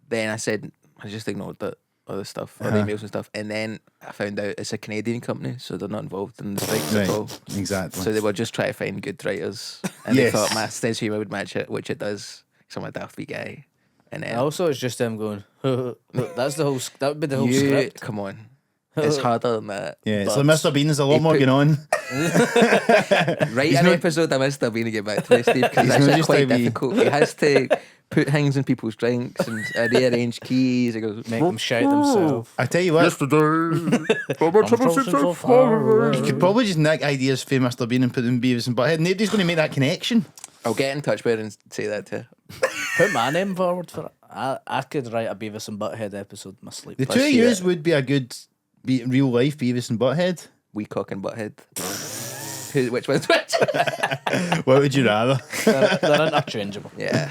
Speaker 3: Then I said, I just ignored that other stuff, or the emails and stuff. And then I found out it's a Canadian company, so they're not involved in the strikes at all.
Speaker 1: Exactly.
Speaker 3: So they were just trying to find good writers. And
Speaker 1: Yes.
Speaker 3: they thought my sense of humour would match it, which it does. So I'm a daft wee guy. And then
Speaker 2: Also, it's just them going. That's the whole. That would be the whole script.
Speaker 3: come on, it's harder than that.
Speaker 1: Yeah, it's
Speaker 2: But
Speaker 1: like Mr. Bean. There's a lot more going on.
Speaker 3: Write an episode of Mr. Bean to get back to me, Steve, because
Speaker 1: He's
Speaker 3: that's
Speaker 1: not
Speaker 3: just
Speaker 1: just
Speaker 3: quite
Speaker 1: a wee-
Speaker 3: difficult. He has to put things in people's drinks and rearrange keys. He goes,
Speaker 2: Make them shout themselves.
Speaker 1: I tell you what, you could probably just nick ideas from Mr. Bean and put them in Beavis and Butthead. Nobody's going to make that connection.
Speaker 3: I'll get in touch with her and say that to her.
Speaker 2: Put my name forward for it. I could write a Beavis and Butthead episode in my sleep.
Speaker 1: The
Speaker 3: Let's
Speaker 1: two of
Speaker 3: see
Speaker 1: yous
Speaker 3: it.
Speaker 1: would be a good real life Beavis and Butthead.
Speaker 3: Wee cock and butthead. Which one's which?
Speaker 1: What would you rather?
Speaker 2: They're interchangeable.
Speaker 3: Yeah,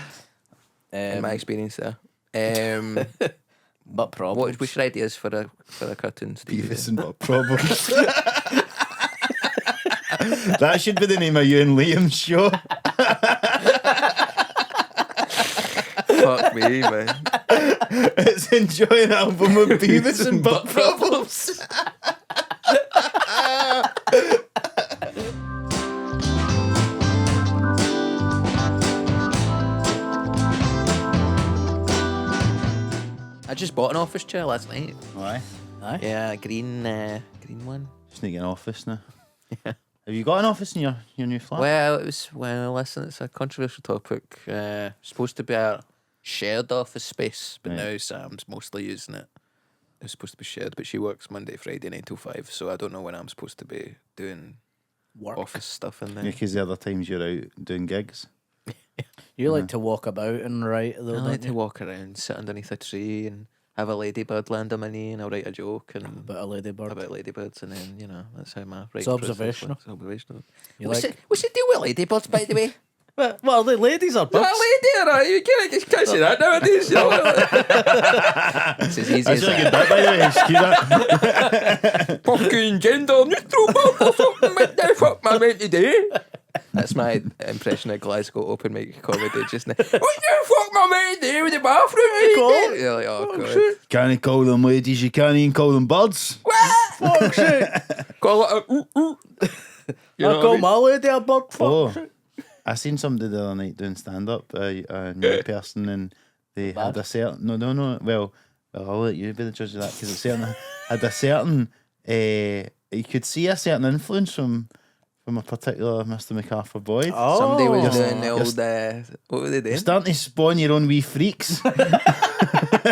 Speaker 3: in my experience there.
Speaker 2: But probably.
Speaker 3: Which ideas for a cartoon, Steve?
Speaker 1: Beavis and Butt Problems. That should be the name of you and Liam's show.
Speaker 3: Fuck me, man.
Speaker 1: It's enjoy an album of Beavis and Butt Problems.
Speaker 3: I just bought an office chair last night.
Speaker 1: Why?
Speaker 2: Aye.
Speaker 3: Yeah, green one.
Speaker 1: Just need to get an office now. Have you got an office in your new flat?
Speaker 3: Listen, it's a controversial topic. Supposed to be a shared office space, but
Speaker 1: Right.
Speaker 3: now Sam's mostly using it. It's supposed to be shared, but she works Monday, Friday, 9 till 5, so I don't know when I'm supposed to be doing
Speaker 2: Work.
Speaker 3: office stuff in there.
Speaker 1: Because the other times you're out doing gigs.
Speaker 2: You like to walk about and write, though,
Speaker 3: I
Speaker 2: don't
Speaker 3: like to
Speaker 2: you?
Speaker 3: walk around, sit underneath a tree, and have a ladybird land on my knee, and I'll write a joke and
Speaker 2: But a ladybird.
Speaker 3: about ladybirds, and then that's how my
Speaker 2: It's
Speaker 3: writing
Speaker 2: observational.
Speaker 3: process works. It's observational.
Speaker 2: You
Speaker 3: What's
Speaker 2: like...
Speaker 3: the deal with ladybirds, by the way?
Speaker 2: Well, the ladies are
Speaker 3: You're a
Speaker 2: birds.
Speaker 3: lady, right? You can't say that nowadays. You know? It's as easy
Speaker 1: That's
Speaker 3: as
Speaker 1: a good
Speaker 3: that.
Speaker 1: bit, by the way. Excuse that.
Speaker 3: Fucking gender neutral, motherfucking what the fuck am I meant to do? That's my impression of Glasgow open mic comedy just now. What the fuck am I meant to do with the bathroom?
Speaker 2: God.
Speaker 3: You're like, oh god.
Speaker 1: Can't call them ladies, you can't even call them birds.
Speaker 3: What?
Speaker 2: Fuck shit.
Speaker 3: Call it a ooh. You know
Speaker 2: I
Speaker 3: what
Speaker 2: call
Speaker 3: I mean?
Speaker 2: my lady a bird. Fuck
Speaker 1: Oh,
Speaker 2: shit.
Speaker 1: I seen somebody the other night doing stand up, a new person, and they had a certain no. Well, I'll let you be the judge of that because it certainly had a certain. You could see a certain influence from a particular Mr. MacArthur-Boyd.
Speaker 2: Oh.
Speaker 3: Somebody was
Speaker 2: You're-
Speaker 3: doing the old. What were they
Speaker 1: You're
Speaker 3: doing?
Speaker 1: starting to spawn your own wee freaks.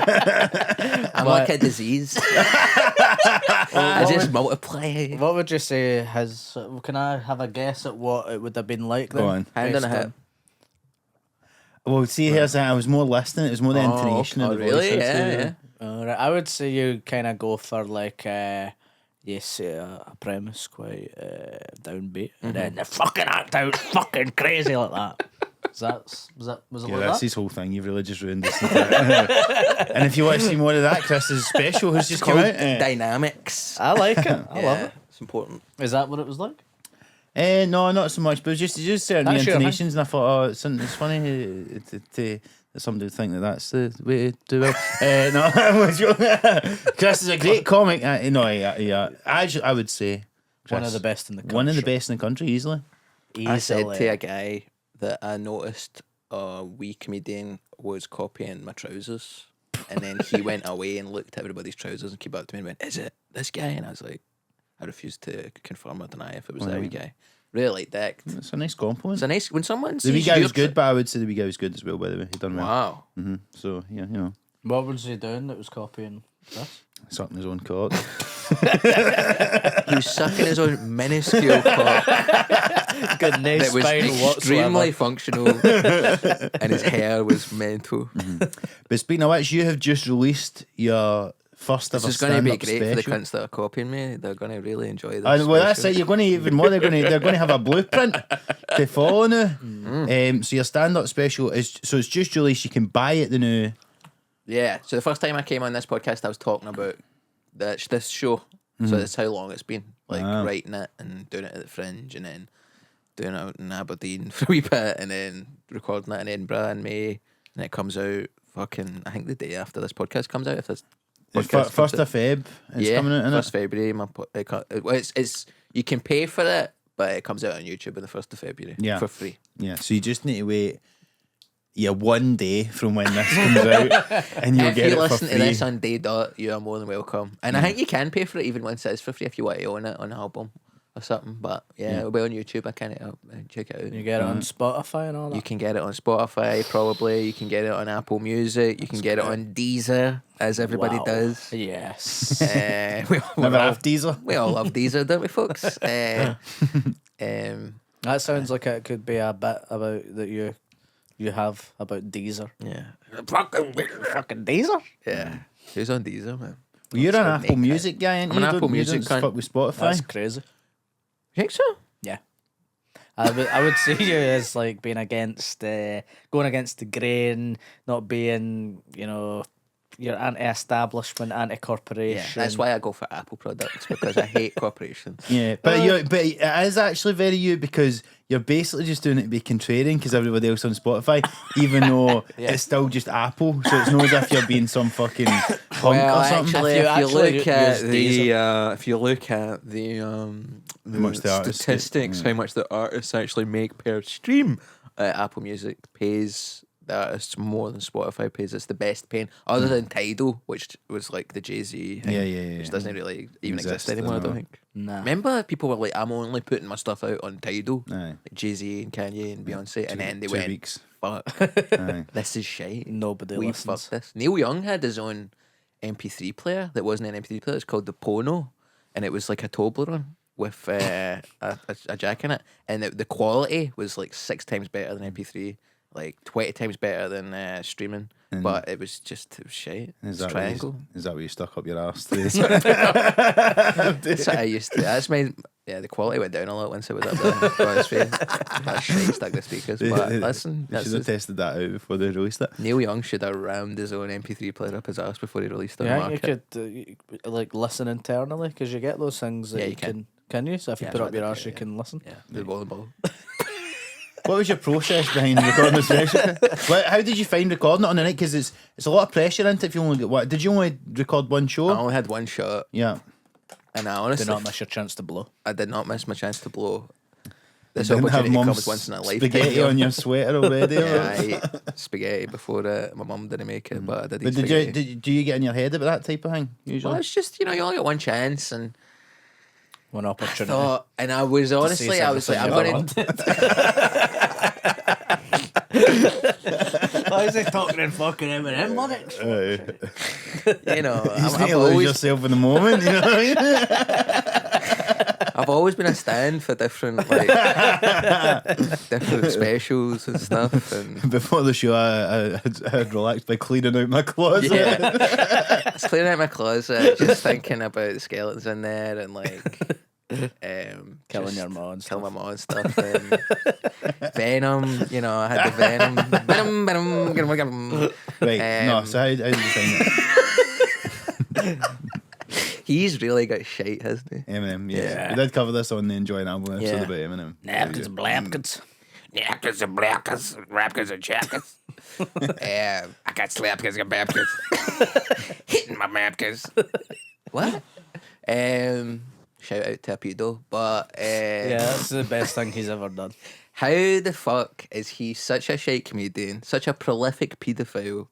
Speaker 3: I'm like a disease. I just multiply.
Speaker 2: What would you say has... Can I have a guess at what it would have been like then?
Speaker 1: Go on.
Speaker 3: Hand on a
Speaker 2: Based
Speaker 3: hip.
Speaker 1: Well, see, here's that. I was more listening. It was more the intonation of the
Speaker 3: really?
Speaker 1: voice.
Speaker 3: Yeah.
Speaker 2: Alright, I would say you kind of go for like... Yes, a premise quite downbeat, and then they fucking act out fucking crazy like that. Was it
Speaker 1: Yeah,
Speaker 2: like
Speaker 1: that's
Speaker 2: that?
Speaker 1: his whole thing. You've really just ruined this. And if you want to see more of that, Chris's special has just come
Speaker 3: Called
Speaker 1: out.
Speaker 3: dynamics.
Speaker 2: I like it. I love it.
Speaker 3: It's important.
Speaker 2: Is that what it was like?
Speaker 1: No, not so much, but just certain
Speaker 2: That's your
Speaker 1: intonations, and I thought, oh, it's funny that somebody would think that's the way to do it. No, I was joking. Chris is a great comic. I would say
Speaker 2: One
Speaker 1: Chris,
Speaker 2: of the best in the country.
Speaker 1: one of the best in the country, easily.
Speaker 3: I said
Speaker 2: Easily.
Speaker 3: to a guy that I noticed a wee comedian was copying my trousers, and then he went away and looked at everybody's trousers and came back to me and went, "Is it this guy?" And I was like, I refused to confirm or deny if it was that wee guy. Really liked that.
Speaker 1: It's a nice compliment.
Speaker 3: It's a nice when someone
Speaker 1: The wee
Speaker 3: sees
Speaker 1: guy
Speaker 3: your
Speaker 1: was good, but I would say the wee guy was good as well. By the way, he done well.
Speaker 3: Wow.
Speaker 1: So yeah, you know,
Speaker 2: What was he doing that was copying this?
Speaker 1: sucking his own cock.
Speaker 3: He was sucking his own minuscule cock
Speaker 2: Good no
Speaker 3: that was
Speaker 2: spinal
Speaker 3: extremely
Speaker 2: whatsoever.
Speaker 3: functional, and his hair was mental.
Speaker 1: But speaking of which, you have just released your first
Speaker 3: This
Speaker 1: ever
Speaker 3: is going to be
Speaker 1: stand-up
Speaker 3: great for the
Speaker 1: special.
Speaker 3: cunts that are copying me. They're going to really enjoy this.
Speaker 1: And well, that's
Speaker 3: special.
Speaker 1: it. You're going to even more. They're going to have a blueprint to follow now. So your stand-up special is it's just released. You can buy it the new.
Speaker 3: Yeah. So the first time I came on this podcast, I was talking about this show. So that's how long it's been. Like
Speaker 1: Wow.
Speaker 3: writing it and doing it at the Fringe, and then doing it out in Aberdeen for a wee bit, and then recording it in Edinburgh in May, and it comes out fucking. I think the day after this podcast comes out. If this podcast
Speaker 1: First
Speaker 3: comes
Speaker 1: of Feb. It's coming out,
Speaker 3: first
Speaker 1: innit?
Speaker 3: February. It's you can pay for it, but it comes out on YouTube on the 1st of February.
Speaker 1: Yeah.
Speaker 3: For free.
Speaker 1: Yeah. So you just need to wait. you're one day from when this comes out, and you'll
Speaker 3: If
Speaker 1: get
Speaker 3: you
Speaker 1: it for
Speaker 3: listen to
Speaker 1: free.
Speaker 3: this on day dot, you are more than welcome. And I think you can pay for it even once it is for free if you want to own it on an album or something. But yeah, it'll be on YouTube. I can't check it out.
Speaker 2: You get it on Spotify and all that.
Speaker 3: You can get it on Spotify, probably. You can get it on Apple Music. You can get it on Deezer, as everybody
Speaker 2: Wow.
Speaker 3: does.
Speaker 2: Yes.
Speaker 1: Never have Diesel.
Speaker 3: We all love Deezer, don't we, folks?
Speaker 2: That sounds like it could be a bit about that you have about Deezer.
Speaker 3: Yeah.
Speaker 2: Fucking Deezer.
Speaker 3: Yeah. Who's on Deezer, man?
Speaker 1: Well, you're
Speaker 3: Let's
Speaker 1: an
Speaker 3: go
Speaker 1: Apple
Speaker 3: make
Speaker 1: Music guy, ain't
Speaker 3: I'm
Speaker 1: you?
Speaker 3: an Apple
Speaker 1: You
Speaker 3: Music
Speaker 1: don't
Speaker 3: cunt.
Speaker 1: fuck with Spotify.
Speaker 2: That's crazy.
Speaker 3: You think so?
Speaker 2: Yeah. I would see you as like being against going against the grain, not being, you're anti-establishment, anti-corporation.
Speaker 3: Yeah. That's why I go for Apple products, because I hate corporations.
Speaker 1: Yeah, but it is actually very you, because you're basically just doing it to be contrarian because everybody else on Spotify, even though it's still just Apple, so it's not as if you're being some fucking punk
Speaker 3: Well,
Speaker 1: or something.
Speaker 3: actually,
Speaker 2: If you
Speaker 3: if you
Speaker 2: actually
Speaker 3: look at
Speaker 2: use
Speaker 3: the
Speaker 1: much the artists get,
Speaker 3: statistics, how much the artists actually make per stream, Apple Music pays the artists more than Spotify pays. It's the best paying, other than Tidal, which was like the Jay-Z thing,
Speaker 1: Yeah.
Speaker 3: which doesn't really even exist
Speaker 1: Exist
Speaker 3: anymore. I don't
Speaker 1: anymore.
Speaker 3: think.
Speaker 2: Nah.
Speaker 3: Remember, people were like, "I'm only putting my stuff out on Tidal."
Speaker 1: Aye.
Speaker 3: Like Jay-Z and Kanye and Beyonce, and then they
Speaker 1: 2
Speaker 3: went,
Speaker 1: weeks.
Speaker 3: "Fuck,
Speaker 1: Aye.
Speaker 3: this is shite."
Speaker 2: Nobody
Speaker 3: We
Speaker 2: listens.
Speaker 3: fucked this. Neil Young had his own MP3 player that wasn't an MP3 player. It's called the Pono, and it was like a Toblerone with a jack in it, and the quality was like 6 times better than MP3, like 20 times better than streaming. But it was shit.
Speaker 1: Is
Speaker 3: It's
Speaker 1: that
Speaker 3: triangle.
Speaker 1: Is that where you stuck up your arse?
Speaker 3: That's what I used to. That's my. Yeah, the quality went down a lot once it was up there. That shit stuck the speakers. But listen,
Speaker 1: You should have tested that out before they released it.
Speaker 3: Neil Young should have rammed his own MP3 player up his ass before he released it on the
Speaker 2: Yeah,
Speaker 3: market.
Speaker 2: you could like listen internally because you get those things that
Speaker 3: Yeah,
Speaker 2: you
Speaker 3: you can.
Speaker 2: Can you? So if you
Speaker 3: Yeah,
Speaker 2: put
Speaker 3: that's
Speaker 2: up your
Speaker 3: what I
Speaker 2: arse,
Speaker 3: do,
Speaker 2: you
Speaker 3: yeah.
Speaker 2: can listen.
Speaker 3: Yeah, the volleyball.
Speaker 1: What was your process behind recording this session? How did you find recording it on the night? Because it's a lot of pressure into it if you only get what? Did you only record one show?
Speaker 3: I only had one shot,
Speaker 1: Yeah.
Speaker 3: and I
Speaker 2: Do
Speaker 3: honestly,
Speaker 2: not miss your chance to blow.
Speaker 3: I did not miss my chance to blow. This
Speaker 1: Didn't have
Speaker 3: opportunity
Speaker 1: mum's
Speaker 3: comes once in a lifetime.
Speaker 1: spaghetti on your sweater already.
Speaker 3: Yeah, I ate spaghetti before my mum didn't make it, but I did eat
Speaker 1: But
Speaker 3: spaghetti.
Speaker 1: do you get in your head about that type of thing usually?
Speaker 3: Well, it's just, you only get one chance, and
Speaker 2: One opportunity.
Speaker 3: and I was honestly, I was like, I'm going to.
Speaker 2: Why is he talking in fucking Eminem lyrics?
Speaker 3: You know,
Speaker 1: You just need
Speaker 3: I've
Speaker 1: to lose
Speaker 3: always,
Speaker 1: yourself in the moment. You know what I mean?
Speaker 3: I've always been a stand for different different specials and stuff, and
Speaker 1: Before the show, I had relaxed by cleaning out my closet.
Speaker 3: I was clearing out my closet, just thinking about the skeletons in there, and
Speaker 2: Killing
Speaker 3: just
Speaker 2: your mom and
Speaker 3: killing my
Speaker 2: stuff.
Speaker 3: mom and stuff. And Venom, I had the Venom.
Speaker 1: Right. No. So how did you find it?
Speaker 3: He's really got shite, hasn't he?
Speaker 1: Eminem. Yeah.
Speaker 2: Yeah.
Speaker 1: We did cover this on the Enjoying Album episode
Speaker 3: Yeah.
Speaker 1: about Eminem.
Speaker 2: Napkins and blankets.
Speaker 3: Knackers and blackers, rapkers and jackers. I got slapkers and babkers. Hitting my mapkers. What? Shout out to a pedo. But
Speaker 2: Yeah, that's the best thing he's ever done.
Speaker 3: how the fuck is he such a shite comedian, such a prolific paedophile,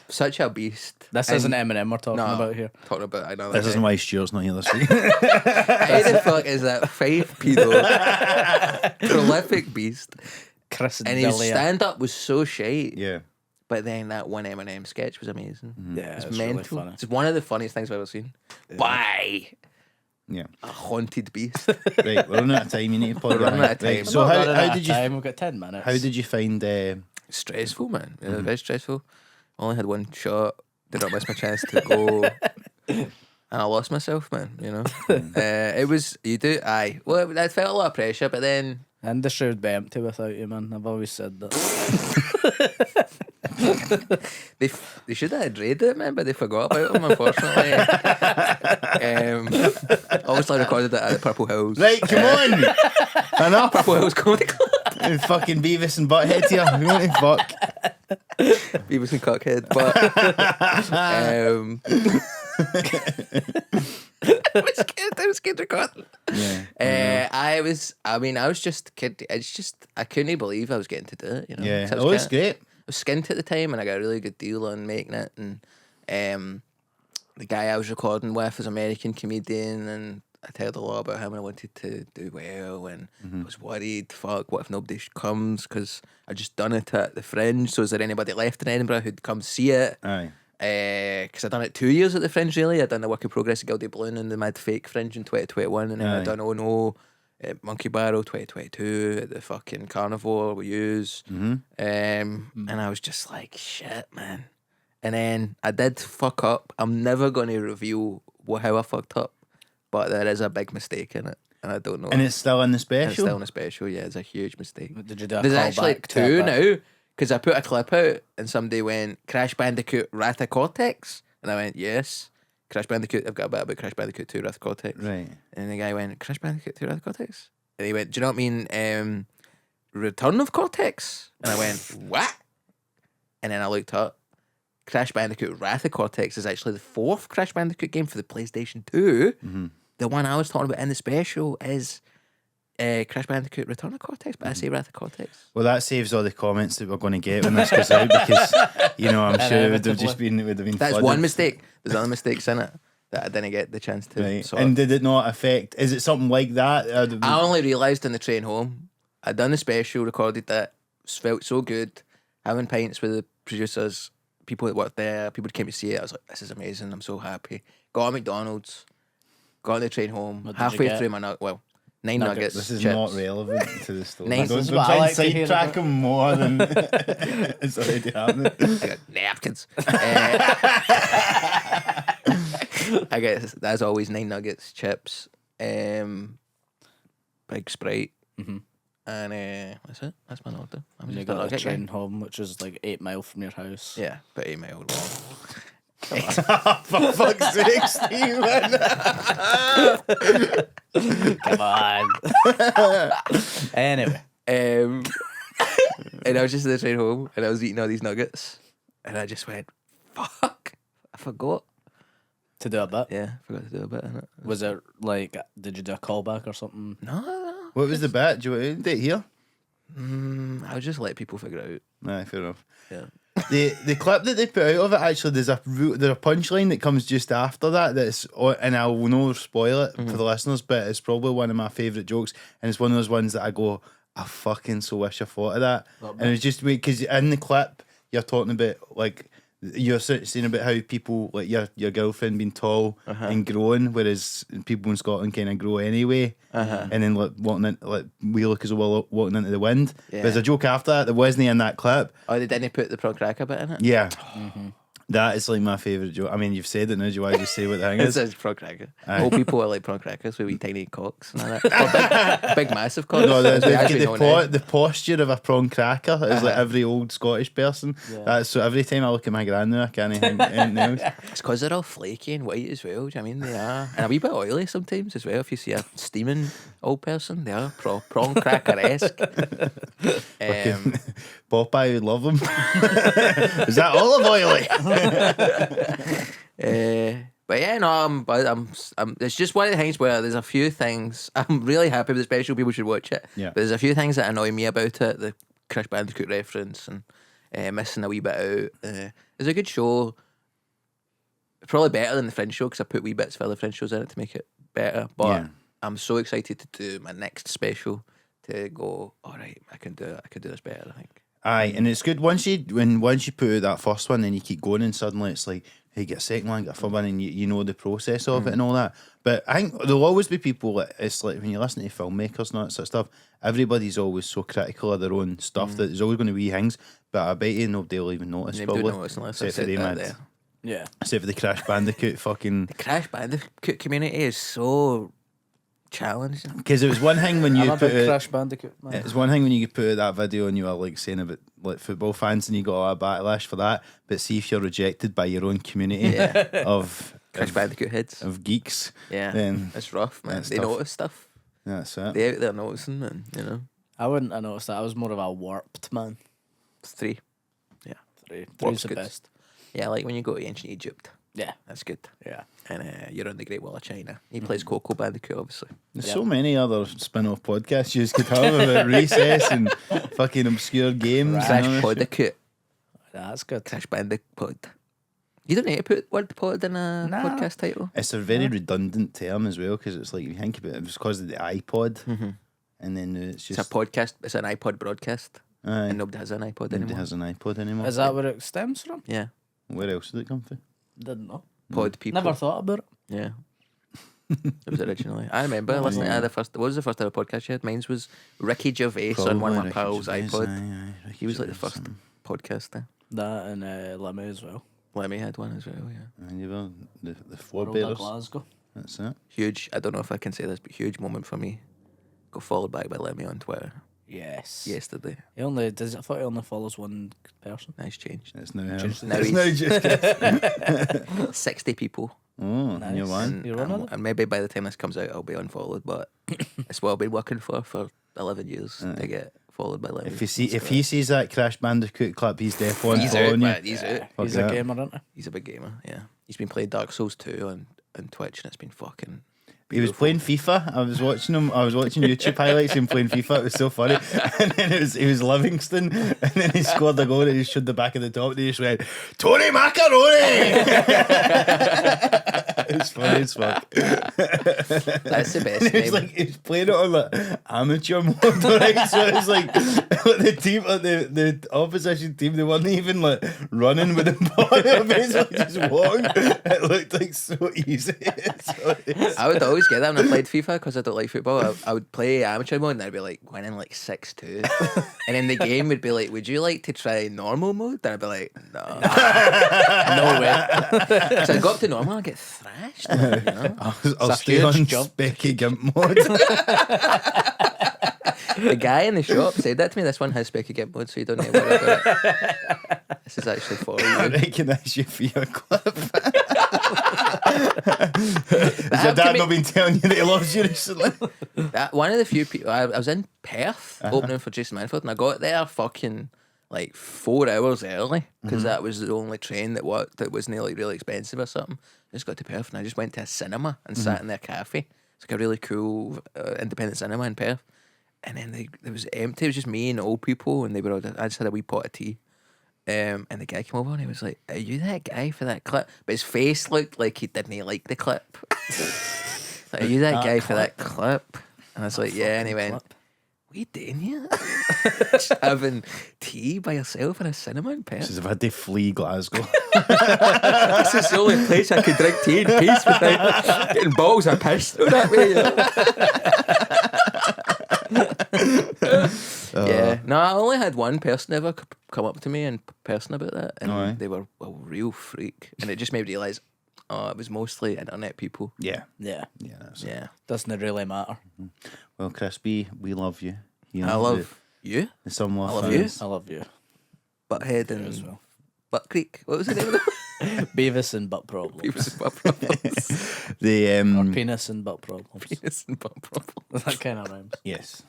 Speaker 3: such a beast?
Speaker 2: This
Speaker 3: And-
Speaker 2: isn't Eminem we're talking
Speaker 3: No,
Speaker 2: about here.
Speaker 3: Talking about another.
Speaker 1: This isn't why Stuart's not here this week.
Speaker 3: How the fuck is that five pedo prolific beast?
Speaker 2: Chris and
Speaker 3: And his
Speaker 2: Delia.
Speaker 3: stand up was so shite.
Speaker 1: Yeah.
Speaker 3: But then that one Eminem sketch was amazing.
Speaker 2: Yeah,
Speaker 3: It's
Speaker 2: it's
Speaker 3: mental.
Speaker 2: really funny.
Speaker 3: It's one of the funniest things I've ever seen. Why?
Speaker 1: Yeah.
Speaker 3: A haunted beast.
Speaker 1: Right. We're running out of time. You need to plug
Speaker 3: We're
Speaker 1: it
Speaker 3: running
Speaker 1: in.
Speaker 3: out of time.
Speaker 1: Right, so
Speaker 2: We're not
Speaker 1: how
Speaker 2: running out
Speaker 1: did
Speaker 2: of
Speaker 1: you
Speaker 2: time. We've got 10 minutes.
Speaker 1: how did you find?
Speaker 3: Stressful, man. Yeah, very stressful. Only had one shot. Did not miss my chance to go. And I lost myself, man. It was aye. Well, I felt a lot of pressure, but then
Speaker 2: Industry would be empty without you, man. I've always said that.
Speaker 3: they should have raided it, man, but they forgot about him, unfortunately. Obviously, I recorded it at the Purple Hills.
Speaker 1: Right. Come on. Enough.
Speaker 3: Purple Hills Comedy Club.
Speaker 1: Fucking Beavis and Butthead here. You want to fuck?
Speaker 3: Beavis and Cockhead, but I was scared recording.
Speaker 1: Yeah.
Speaker 3: I I was just kid. It's just I couldn't believe I was getting to do it. You know.
Speaker 1: Yeah.
Speaker 3: 'Cause
Speaker 1: Oh, it's great.
Speaker 3: I was skint at the time, and I got a really good deal on making it. And the guy I was recording with was an American comedian, and I told a lot about him. And I wanted to do well, and I was worried. Fuck, what if nobody comes? Because I just done it at the Fringe. So is there anybody left in Edinburgh who'd come see it?
Speaker 1: Aye.
Speaker 3: Because I done it 2 years at the Fringe. Really, I done the Work in Progress at Gilded Balloon and the Mad Fake Fringe in 2021, and then I
Speaker 1: Aye.
Speaker 3: done Oh No at Monkey Barrel 2022 at the fucking Carnivore we use. And I was just like, shit, man. And then I did fuck up. I'm never going to reveal how I fucked up, but there is a big mistake in it, and I don't know.
Speaker 1: And it's still in the
Speaker 3: It's
Speaker 1: special.
Speaker 3: still in a special, yeah. It's a huge mistake.
Speaker 2: Did you do a
Speaker 3: There's actually
Speaker 2: callback to
Speaker 3: two
Speaker 2: it, but-
Speaker 3: now, because I put a clip out and somebody went, Crash Bandicoot Wrath of Cortex? And I went, yes. Crash Bandicoot, I've got a bit about Crash Bandicoot 2 Wrath of Cortex.
Speaker 1: Right.
Speaker 3: And the guy went, Crash Bandicoot 2 Wrath of Cortex? And he went, do you not mean Return of Cortex? And I went, what? And then I looked up. Crash Bandicoot Wrath of Cortex is actually the fourth Crash Bandicoot game for the PlayStation 2. The one I was talking about in the special is Crash Bandicoot Return of Cortex, but I say Wrath of Cortex.
Speaker 1: Well, that saves all the comments that we're going to get when this goes out because, you know, I'm sure it would have just been,
Speaker 3: That's
Speaker 1: flooded.
Speaker 3: one mistake. There's other mistakes in it that I didn't get the chance to.
Speaker 1: Right.
Speaker 3: sort.
Speaker 1: And did it not affect? Is it something like that?
Speaker 3: I only realised on the train home. I'd done the special, recorded it, felt so good, having pints with the producers, people that worked there, people that came to see it. I was like, this is amazing, I'm so happy. Got a McDonald's, got on the train home,
Speaker 2: What did you
Speaker 3: halfway
Speaker 2: get?
Speaker 3: through my nine nuggets.
Speaker 1: This is
Speaker 3: chips.
Speaker 1: not relevant to the story.
Speaker 3: Nice.
Speaker 1: Don't
Speaker 3: This is
Speaker 2: what I
Speaker 1: try and
Speaker 2: like to hear
Speaker 1: sidetrack
Speaker 2: about.
Speaker 1: him more than it's already happening.
Speaker 3: I got napkins. I guess as always 9 nuggets, chips, big Sprite, and that's it. That's my order. I'm
Speaker 2: And you
Speaker 3: just a
Speaker 2: got a
Speaker 3: nugget
Speaker 2: train
Speaker 3: guy.
Speaker 2: home, which is like 8 mile from your house.
Speaker 3: Yeah, but 8 mile long.
Speaker 1: For fuck's sake, Stephen.
Speaker 2: Come on. Anyway,
Speaker 3: And I was just in the train home, and I was eating all these nuggets, and I just went, "Fuck, I forgot."
Speaker 2: to do a bit.
Speaker 3: Yeah, I forgot to do a bit in it.
Speaker 2: Was it like, did you do a callback or something?
Speaker 3: No.
Speaker 1: What was the bet? Do you want to hear?
Speaker 3: I'll just let people figure it out.
Speaker 1: Nah, fair enough.
Speaker 3: Yeah.
Speaker 1: The clip that they put out of it, actually, there's a punchline that comes just after that. That's, and I will not spoil it for the listeners, but it's probably one of my favourite jokes, and it's one of those ones that I go, I fucking so wish I thought of that. And it's just because in the clip you're talking about like you're saying about how people like your girlfriend being tall and growing, whereas people in Scotland kind of grow anyway, and then like walking in, like we look as well walking into the wind.
Speaker 3: Yeah.
Speaker 1: There's a joke after that wasn't in that clip.
Speaker 3: Oh, they didn't put the prawn cracker bit in it?
Speaker 1: Yeah. That is like my favourite joke. I mean, you've said it now. Do you want to just say what the thing
Speaker 3: It
Speaker 1: is?
Speaker 3: says prawn cracker.
Speaker 1: Aye.
Speaker 3: Old people are like prawn crackers with wee tiny cocks and all that. Or big massive cocks.
Speaker 1: No,
Speaker 3: That's what we actually know now.
Speaker 1: the posture of a prawn cracker is like every old Scottish person. So every time I look at my gran now, I can't think anything else.
Speaker 3: It's because they're all flaky and white as well. Do you know what I mean? They are. And a wee bit oily sometimes as well. If you see a steaming old person, they are prawn cracker-esque.
Speaker 1: Popeye would love them. Is that olive oily?
Speaker 3: But yeah, no, I'm, it's just one of the things where there's a few things. I'm really happy with the special. People should watch it.
Speaker 1: Yeah.
Speaker 3: But there's a few things that annoy me about it. The Crash Bandicoot reference and missing a wee bit out. It's a good show. Probably better than the Fringe show because I put wee bits for the Fringe shows in it to make it better. But
Speaker 1: Yeah.
Speaker 3: I'm so excited to do my next special to go, all right, I can do it. I can do this better, I think.
Speaker 1: Aye, and it's good once you put out that first one, then you keep going, and suddenly it's like, hey, get a second one, get a third one, and you know the process of it and all that. But I think there'll always be people that it's like when you listen to filmmakers and all that sort of stuff, everybody's always so critical of their own stuff that there's always going to be things. But I bet you nobody will even notice.
Speaker 3: They
Speaker 1: Probably,
Speaker 3: don't notice unless I
Speaker 1: except for
Speaker 3: said
Speaker 1: the
Speaker 3: that
Speaker 1: mad-
Speaker 3: there.
Speaker 2: Yeah.
Speaker 1: except for the Crash Bandicoot fucking.
Speaker 3: The Crash Bandicoot community is so challenging.
Speaker 1: Because it was one thing when you
Speaker 2: I'm a
Speaker 1: put
Speaker 2: big
Speaker 1: it.
Speaker 2: Crash Bandicoot, man.
Speaker 1: It's one thing when you put out that video and you were like saying about like football fans and you got a lot of backlash for that. But see if you're rejected by your own community of
Speaker 3: Crash Bandicoot heads.
Speaker 1: of geeks.
Speaker 3: Yeah,
Speaker 1: Then
Speaker 3: it's rough, man.
Speaker 1: that's
Speaker 3: They
Speaker 1: tough.
Speaker 3: notice stuff.
Speaker 1: That's it.
Speaker 3: They out there noticing, man. You know,
Speaker 2: I wouldn't have noticed that. I was more of a warped man.
Speaker 3: it's 3.
Speaker 2: Three's
Speaker 3: Warp's
Speaker 2: the
Speaker 3: good.
Speaker 2: best.
Speaker 3: Yeah, like when you go to ancient Egypt.
Speaker 2: Yeah.
Speaker 3: That's good.
Speaker 2: Yeah.
Speaker 3: And you're on the Great Wall of China. He plays Coco Bandicoot, obviously.
Speaker 1: There's so many other spin-off podcasts you could have about recess and fucking obscure games. and
Speaker 3: Crash
Speaker 1: all this shit.
Speaker 3: Bandicoot.
Speaker 2: That's good.
Speaker 3: Crash Bandicoot. You don't need to put word pod in a
Speaker 2: Nah.
Speaker 3: podcast title.
Speaker 1: It's a very redundant term as well, because it's like, if you think about it, it was because of the iPod, and then it's just
Speaker 3: It's a podcast. It's an iPod broadcast.
Speaker 1: Aye,
Speaker 3: And nobody has an iPod
Speaker 1: nobody
Speaker 3: anymore.
Speaker 1: has an iPod anymore.
Speaker 2: Is that where it stems from?
Speaker 3: Yeah.
Speaker 1: Where else did it come from?
Speaker 2: Didn't know.
Speaker 3: Pod people.
Speaker 2: Never thought about it.
Speaker 3: Yeah. It was originally. I remember listening to the first. What was the first ever podcast you had? Mine was Ricky Gervais on one of my pals' iPod. He was like the first podcaster.
Speaker 2: That and Lemmy as well.
Speaker 3: Lemmy had one as well, yeah.
Speaker 1: And you were the
Speaker 2: World of
Speaker 1: forebearers.
Speaker 2: Glasgow.
Speaker 1: That's it.
Speaker 3: Huge, I don't know if I can say this, but huge moment for me. Got followed back by Lemmy on Twitter
Speaker 2: Yes.
Speaker 3: yesterday.
Speaker 2: He only does. I thought he only follows one person.
Speaker 3: Nice change.
Speaker 1: It's now him.
Speaker 2: Just-
Speaker 3: Now
Speaker 1: It's
Speaker 3: he's-
Speaker 1: now just
Speaker 3: 60 people.
Speaker 1: oh,
Speaker 2: Nice.
Speaker 1: you're one.
Speaker 3: And,
Speaker 2: You're one of them?
Speaker 3: and maybe by the time this comes out, I'll be unfollowed, but it's what I've been working for 11 years to get followed by Lemmy.
Speaker 1: If he sees that Crash Bandicoot clip, he's definitely
Speaker 3: He's out,
Speaker 1: following you.
Speaker 3: man. He's out.
Speaker 1: Fuck
Speaker 2: He's
Speaker 1: that.
Speaker 2: a gamer, isn't he?
Speaker 3: He's a big gamer, yeah. He's been playing Dark Souls 2 on Twitch, and it's been fucking.
Speaker 1: He was playing FIFA. I was watching him. I was watching YouTube highlights of him playing FIFA. It was so funny. And then he was Livingston, and then he scored a goal and he showed the back of the top. And he just went, Tony Macaroni. It's funny as fuck.
Speaker 3: That's the best
Speaker 1: And it was
Speaker 3: name.
Speaker 1: like he was playing it on like amateur mode, right? So it was like the team, like the opposition team, they weren't even like running with the ball. They were basically just walking. It looked like so easy.
Speaker 3: I would always get that when I played FIFA because I don't like football. I would play amateur mode and I'd be like winning like 6-2. And then the game would be like, would you like to try normal mode? And I'd be like, no.
Speaker 2: No way.
Speaker 3: So I got up to normal and I get thrashed. You know?
Speaker 1: I'll
Speaker 2: a
Speaker 1: stay on
Speaker 2: huge jump.
Speaker 1: Specky Gimp mode.
Speaker 3: The guy in the shop said that to me. This one has Specky Gimp mode, so you don't need to worry about it. This is actually for
Speaker 1: I
Speaker 3: you.
Speaker 1: recognise you for your clip. Has
Speaker 3: How
Speaker 1: your dad
Speaker 3: can
Speaker 1: not been telling you that he loves you recently?
Speaker 3: That one of the few people I was in Perth opening for Jason Manfield, and I got there fucking like 4 hours early because that was the only train that worked that wasn't like really expensive or something. I just got to Perth and I just went to a cinema and sat in their cafe. It's like a really cool independent cinema in Perth. And then it was empty. It was just me and old people, and they were all. I just had a wee pot of tea. And the guy came over and he was like, "Are you that guy for that clip?" But his face looked like he didn't like the clip. Like, are you that guy for that clip? And I was like, "Yeah." And he went,
Speaker 2: clip.
Speaker 3: "What are you doing here? Just having tea by yourself in a cinema in Perth?
Speaker 1: Says I've had to flee Glasgow.
Speaker 3: This is the only place I could drink tea in peace without getting bottles of piss thrown at me." You know? Yeah. No, I only had one person ever come up to me in person about that, and
Speaker 1: Aye.
Speaker 3: they were a real freak, and it just made me realise, it was mostly internet people.
Speaker 1: Yeah.
Speaker 2: Yeah.
Speaker 1: Yeah, that's it.
Speaker 3: Yeah.
Speaker 2: Doesn't really matter.
Speaker 1: Well, Crispy, we love you. You
Speaker 3: I
Speaker 1: know,
Speaker 3: love you,
Speaker 1: the somewhat
Speaker 3: I love you.
Speaker 2: I love you.
Speaker 3: Butthead,
Speaker 2: as
Speaker 3: and
Speaker 2: well.
Speaker 3: Butt Creek. What was the name of them?
Speaker 2: Beavis and butt problems.
Speaker 3: Beavis and Butt Problems.
Speaker 1: the
Speaker 2: Or penis and butt problems.
Speaker 3: Penis and Butt Problems.
Speaker 2: That kind of rhymes.
Speaker 1: Yes.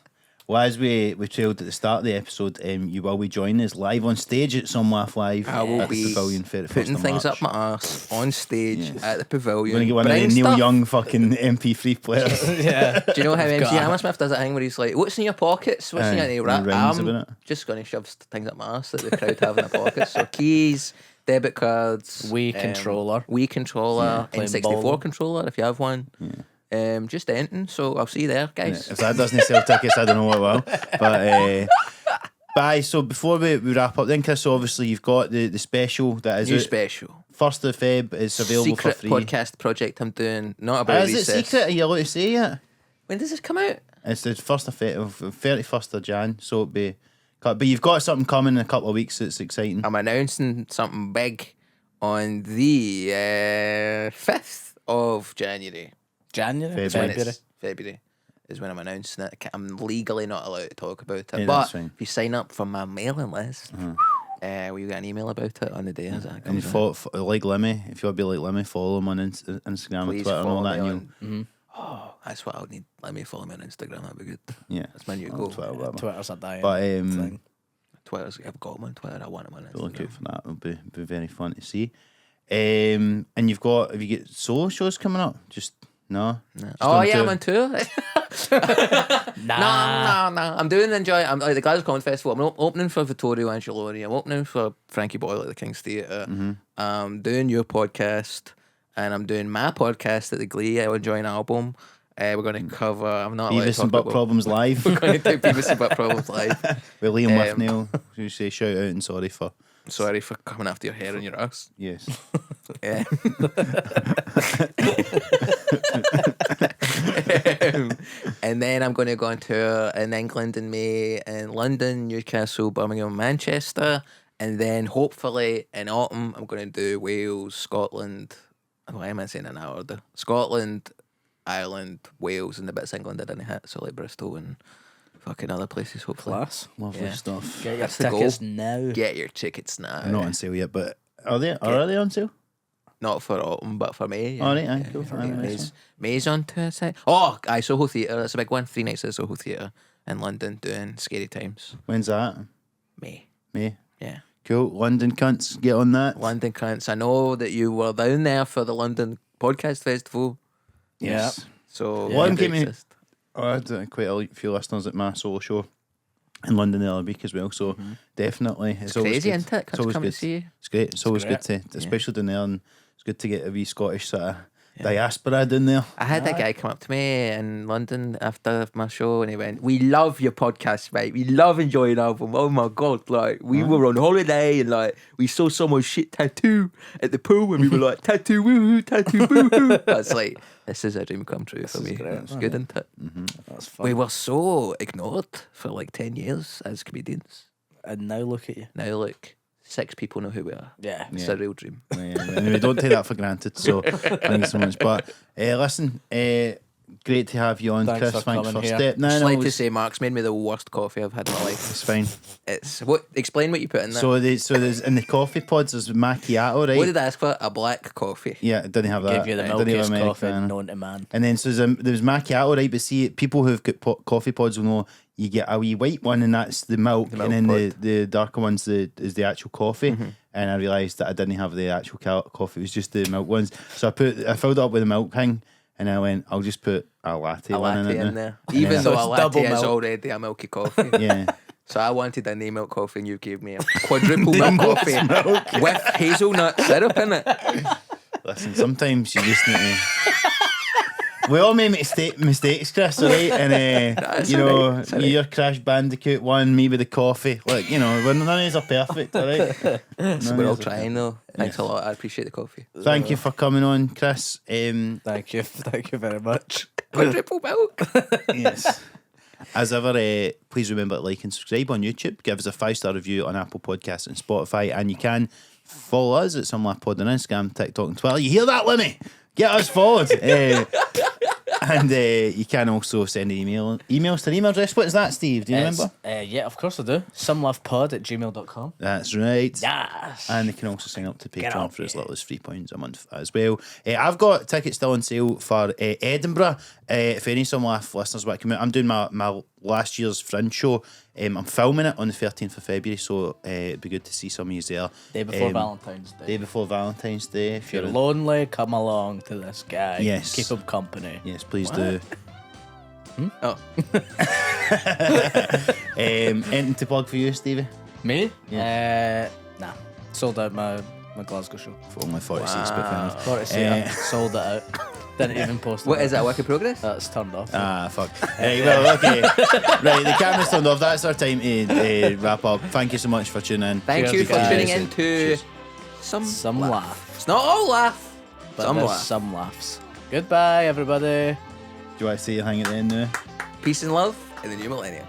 Speaker 1: Well, as we trailed at the start of the episode, you will be joining us live on stage at Some Laugh Live.
Speaker 3: I will
Speaker 1: at the
Speaker 3: be
Speaker 1: Pavilion 31st
Speaker 3: putting
Speaker 1: of
Speaker 3: things
Speaker 1: March.
Speaker 3: up my arse on stage
Speaker 1: Yes.
Speaker 3: at the Pavilion.
Speaker 1: We're going to get one of
Speaker 3: Bring
Speaker 1: the Neil
Speaker 3: stuff.
Speaker 1: Young fucking MP3 players.
Speaker 2: Yeah.
Speaker 3: Do you know how MC
Speaker 2: got it.
Speaker 3: Hammersmith does that thing where he's like, "What's in your pockets? What's in your?" And he
Speaker 1: and
Speaker 3: rap.
Speaker 1: he rhymes
Speaker 3: I'm
Speaker 1: about it.
Speaker 3: just going to shove things up my ass that the crowd have in their pockets. So keys, debit cards,
Speaker 2: Wii controller.
Speaker 3: Wii controller,
Speaker 2: playing
Speaker 3: N64
Speaker 2: bowling.
Speaker 3: controller if you have one. Just anything. So I'll see you there, guys.
Speaker 1: If that doesn't sell tickets, I don't know what will. But aye, so before we wrap up, then, Chris, so obviously you've got the special that is
Speaker 3: New
Speaker 1: out.
Speaker 3: special
Speaker 1: 1st of Feb. It's available
Speaker 3: secret
Speaker 1: for free.
Speaker 3: podcast project I'm doing. Not about
Speaker 1: Is it
Speaker 3: recess.
Speaker 1: secret? Are you allowed to say yet?
Speaker 3: When does this come out?
Speaker 1: It's the 1st of Feb, 31st of Jan. So it'll be. But you've got something coming in a couple of weeks that's exciting.
Speaker 3: I'm announcing something big on the 5th of January.
Speaker 2: January.
Speaker 1: February.
Speaker 3: February is when I'm announcing it. I'm legally not allowed to talk about it.
Speaker 1: Yeah,
Speaker 3: but
Speaker 1: that's fine.
Speaker 3: if you sign up for my mailing list, we get an email about it on the day as that
Speaker 1: And you
Speaker 3: comes out.
Speaker 1: like Lemmy, if you want to be like Lemmy, follow him on Instagram and
Speaker 3: Please
Speaker 1: Twitter and all
Speaker 3: follow
Speaker 1: that.
Speaker 3: me
Speaker 1: And
Speaker 3: on. Oh, that's what I'll need. Let me follow me on Instagram. That'd be good.
Speaker 1: yeah,
Speaker 3: That's my new
Speaker 1: on
Speaker 3: goal.
Speaker 1: Twitter, whatever.
Speaker 2: Twitter's a dying
Speaker 1: But
Speaker 2: thing.
Speaker 3: I've got him on Twitter. I want him on Instagram.
Speaker 1: look out for that. It'll be very fun to see. And have you got solo shows coming up? Just no.
Speaker 3: Oh
Speaker 1: on
Speaker 3: yeah,
Speaker 1: tour?
Speaker 3: I'm on tour. No. I'm doing I'm like the Glasgow Common Festival. I'm opening for Vittorio Angeloni. I'm opening for Frankie Boyle at the King's Theatre. I'm doing your podcast, and I'm doing my podcast at the Glee. I enjoy an album. We're going to cover. I'm not allowed to
Speaker 1: Beavis
Speaker 3: talk
Speaker 1: and Butt
Speaker 3: about.
Speaker 1: Problems live.
Speaker 3: We're going to do Beavis and Butt Problems live.
Speaker 1: With Liam Withnail. You say shout out and sorry for.
Speaker 3: Sorry for coming after your hair and your ass.
Speaker 1: Yes.
Speaker 3: And then I'm going to go on tour in England in May, in London, Newcastle, Birmingham, Manchester, and then hopefully in autumn I'm going to do Wales, Scotland. Why am I saying in that order? Scotland, Ireland, Wales, and the bits of England I didn't hit, so like Bristol and fucking other places. Hopefully,
Speaker 2: Class.
Speaker 1: Lovely
Speaker 3: Yeah.
Speaker 1: stuff.
Speaker 2: Get your
Speaker 3: That's the
Speaker 2: tickets
Speaker 3: goal.
Speaker 2: now.
Speaker 3: Get your tickets now.
Speaker 1: They're not on sale yet, but are they? Are they on sale?
Speaker 3: Not for autumn, but for May.
Speaker 1: Oh, right, aye, cool.
Speaker 3: for
Speaker 1: Aye,
Speaker 3: May.
Speaker 1: nice
Speaker 3: May's on to a sec. Oh, Soho Theatre. That's a big one. 3 nights at Soho Theatre in London doing Scary Times.
Speaker 1: When's that?
Speaker 3: May.
Speaker 1: May.
Speaker 3: Yeah.
Speaker 1: Cool. London cunts, get on that.
Speaker 3: London cunts. I know that you were down there for the London Podcast Festival.
Speaker 1: Yes.
Speaker 3: So
Speaker 1: Well, I'm
Speaker 3: you do
Speaker 1: getting-
Speaker 3: exist.
Speaker 1: I had quite a few listeners at my solo show in London the other week as well. So definitely,
Speaker 3: It's
Speaker 1: always
Speaker 3: crazy,
Speaker 1: good.
Speaker 3: isn't it?
Speaker 1: It's
Speaker 3: Cunts
Speaker 1: always
Speaker 3: come
Speaker 1: good.
Speaker 3: to see you.
Speaker 1: It's great. It's always
Speaker 2: great.
Speaker 1: good to, especially down there, and it's good to get a wee Scottish sort of diaspora down there.
Speaker 3: I had a guy come up to me in London after my show and he went, "We love your podcast, mate. We love enjoying your album. Oh my God, like we were on holiday and like we saw someone's shit tattoo at the pool and we were like, tattoo woo, tattoo boo hoo." That's like, this is a dream come true for me.
Speaker 2: great,
Speaker 3: It's good, isn't it?
Speaker 2: That's fun.
Speaker 3: We were so ignored for like 10 years as comedians.
Speaker 2: And now look at you.
Speaker 3: Now look, 6 people know who we are.
Speaker 2: Yeah.
Speaker 3: It's a real dream.
Speaker 1: Anyway, don't take that for granted. So thank you so much. But listen, great to have you on,
Speaker 2: Thanks
Speaker 1: Chris.
Speaker 2: for
Speaker 1: Thanks
Speaker 2: coming
Speaker 1: for
Speaker 2: here.
Speaker 1: stepping
Speaker 3: Just
Speaker 1: in.
Speaker 3: like to say, Mark's made me the worst coffee I've had in my life.
Speaker 1: It's fine.
Speaker 3: It's what? Explain what you put in there.
Speaker 1: So there's in the coffee pods there's macchiato, right?
Speaker 3: What did I ask for? A black coffee.
Speaker 1: Yeah, it didn't have that.
Speaker 2: Give you the
Speaker 1: It didn't have
Speaker 2: milkiest coffee
Speaker 1: Americano.
Speaker 2: known to man.
Speaker 1: And then so there's macchiato, right? But see, people who've got coffee pods will know you get a wee white one, and that's the milk,
Speaker 3: milk
Speaker 1: and then
Speaker 3: pod.
Speaker 1: the darker one's is the actual coffee. And I realised that I didn't have the actual coffee; it was just the milk ones. So I filled it up with the milk thing, and I went, I'll just put a latte,
Speaker 3: A
Speaker 1: one
Speaker 3: latte
Speaker 1: in
Speaker 3: in
Speaker 1: there.
Speaker 3: there.
Speaker 1: And
Speaker 3: Even
Speaker 1: then-
Speaker 3: though
Speaker 2: So
Speaker 3: a
Speaker 2: it's double
Speaker 3: latte is
Speaker 2: milk.
Speaker 3: already a milky coffee.
Speaker 1: Yeah.
Speaker 3: So I wanted a no milk coffee and you gave me a quadruple milk coffee with hazelnut syrup in it.
Speaker 1: Listen, sometimes you just need to. We all make mistakes, Chris, all right? And
Speaker 3: That's
Speaker 1: you
Speaker 3: all
Speaker 1: know,
Speaker 3: right, that's all right.
Speaker 1: your Crash Bandicoot one, me with the coffee. Like, you know, none of us are perfect, all right?
Speaker 3: So we're all trying though. Thanks a lot. I appreciate the coffee.
Speaker 1: Thank you for coming on, Chris.
Speaker 2: Thank you. Thank you very much.
Speaker 3: Quadruple milk.
Speaker 1: Yes. As ever, please remember to like and subscribe on YouTube. Give us a 5-star review on Apple Podcasts and Spotify. And you can follow us at Some Laugh Pod on Instagram, TikTok, and Twitter. You hear that, Lemmy? Get us followed. And you can also send emails to the email address. What is that, Steve? Do you remember?
Speaker 2: Yeah, of course I do. Somelaughpod@gmail.com.
Speaker 1: That's right.
Speaker 2: Yes.
Speaker 1: And they can also sign up to
Speaker 2: Get
Speaker 1: Patreon
Speaker 2: up,
Speaker 1: for as
Speaker 2: yeah.
Speaker 1: little as £3 a month as well. I've got tickets still on sale for Edinburgh. If any Some Laugh listeners want to come out, I'm doing my last year's Fringe show. I'm filming it on the 13th of February, so it'd be good to see some of you there.
Speaker 2: Day before Valentine's Day.
Speaker 1: Day before Valentine's Day.
Speaker 2: If you're lonely, come along to this guy.
Speaker 1: Yes.
Speaker 2: Keep him company.
Speaker 1: Yes, please do.
Speaker 3: Oh,
Speaker 1: Anything to plug for you, Stevie?
Speaker 2: Me? Nah. Sold out my Glasgow show.
Speaker 1: For only 46, but fair enough.
Speaker 2: Thought to say sold it out. Didn't even post it.
Speaker 3: what is that? Work in progress?
Speaker 2: That's turned off.
Speaker 1: Ah, fuck. Well, okay. Right, the camera's turned off. That's our time to wrap up. Thank you so much for tuning in.
Speaker 3: Thank
Speaker 2: Cheers,
Speaker 3: you for
Speaker 2: guys.
Speaker 3: tuning in to
Speaker 1: Cheers.
Speaker 2: Some laugh.
Speaker 3: It's not all laugh.
Speaker 2: But
Speaker 3: Some
Speaker 2: there's
Speaker 3: laugh.
Speaker 2: some laughs. Goodbye, everybody.
Speaker 1: Do you want to say your thing at the end now?
Speaker 3: Peace and love in the new millennium.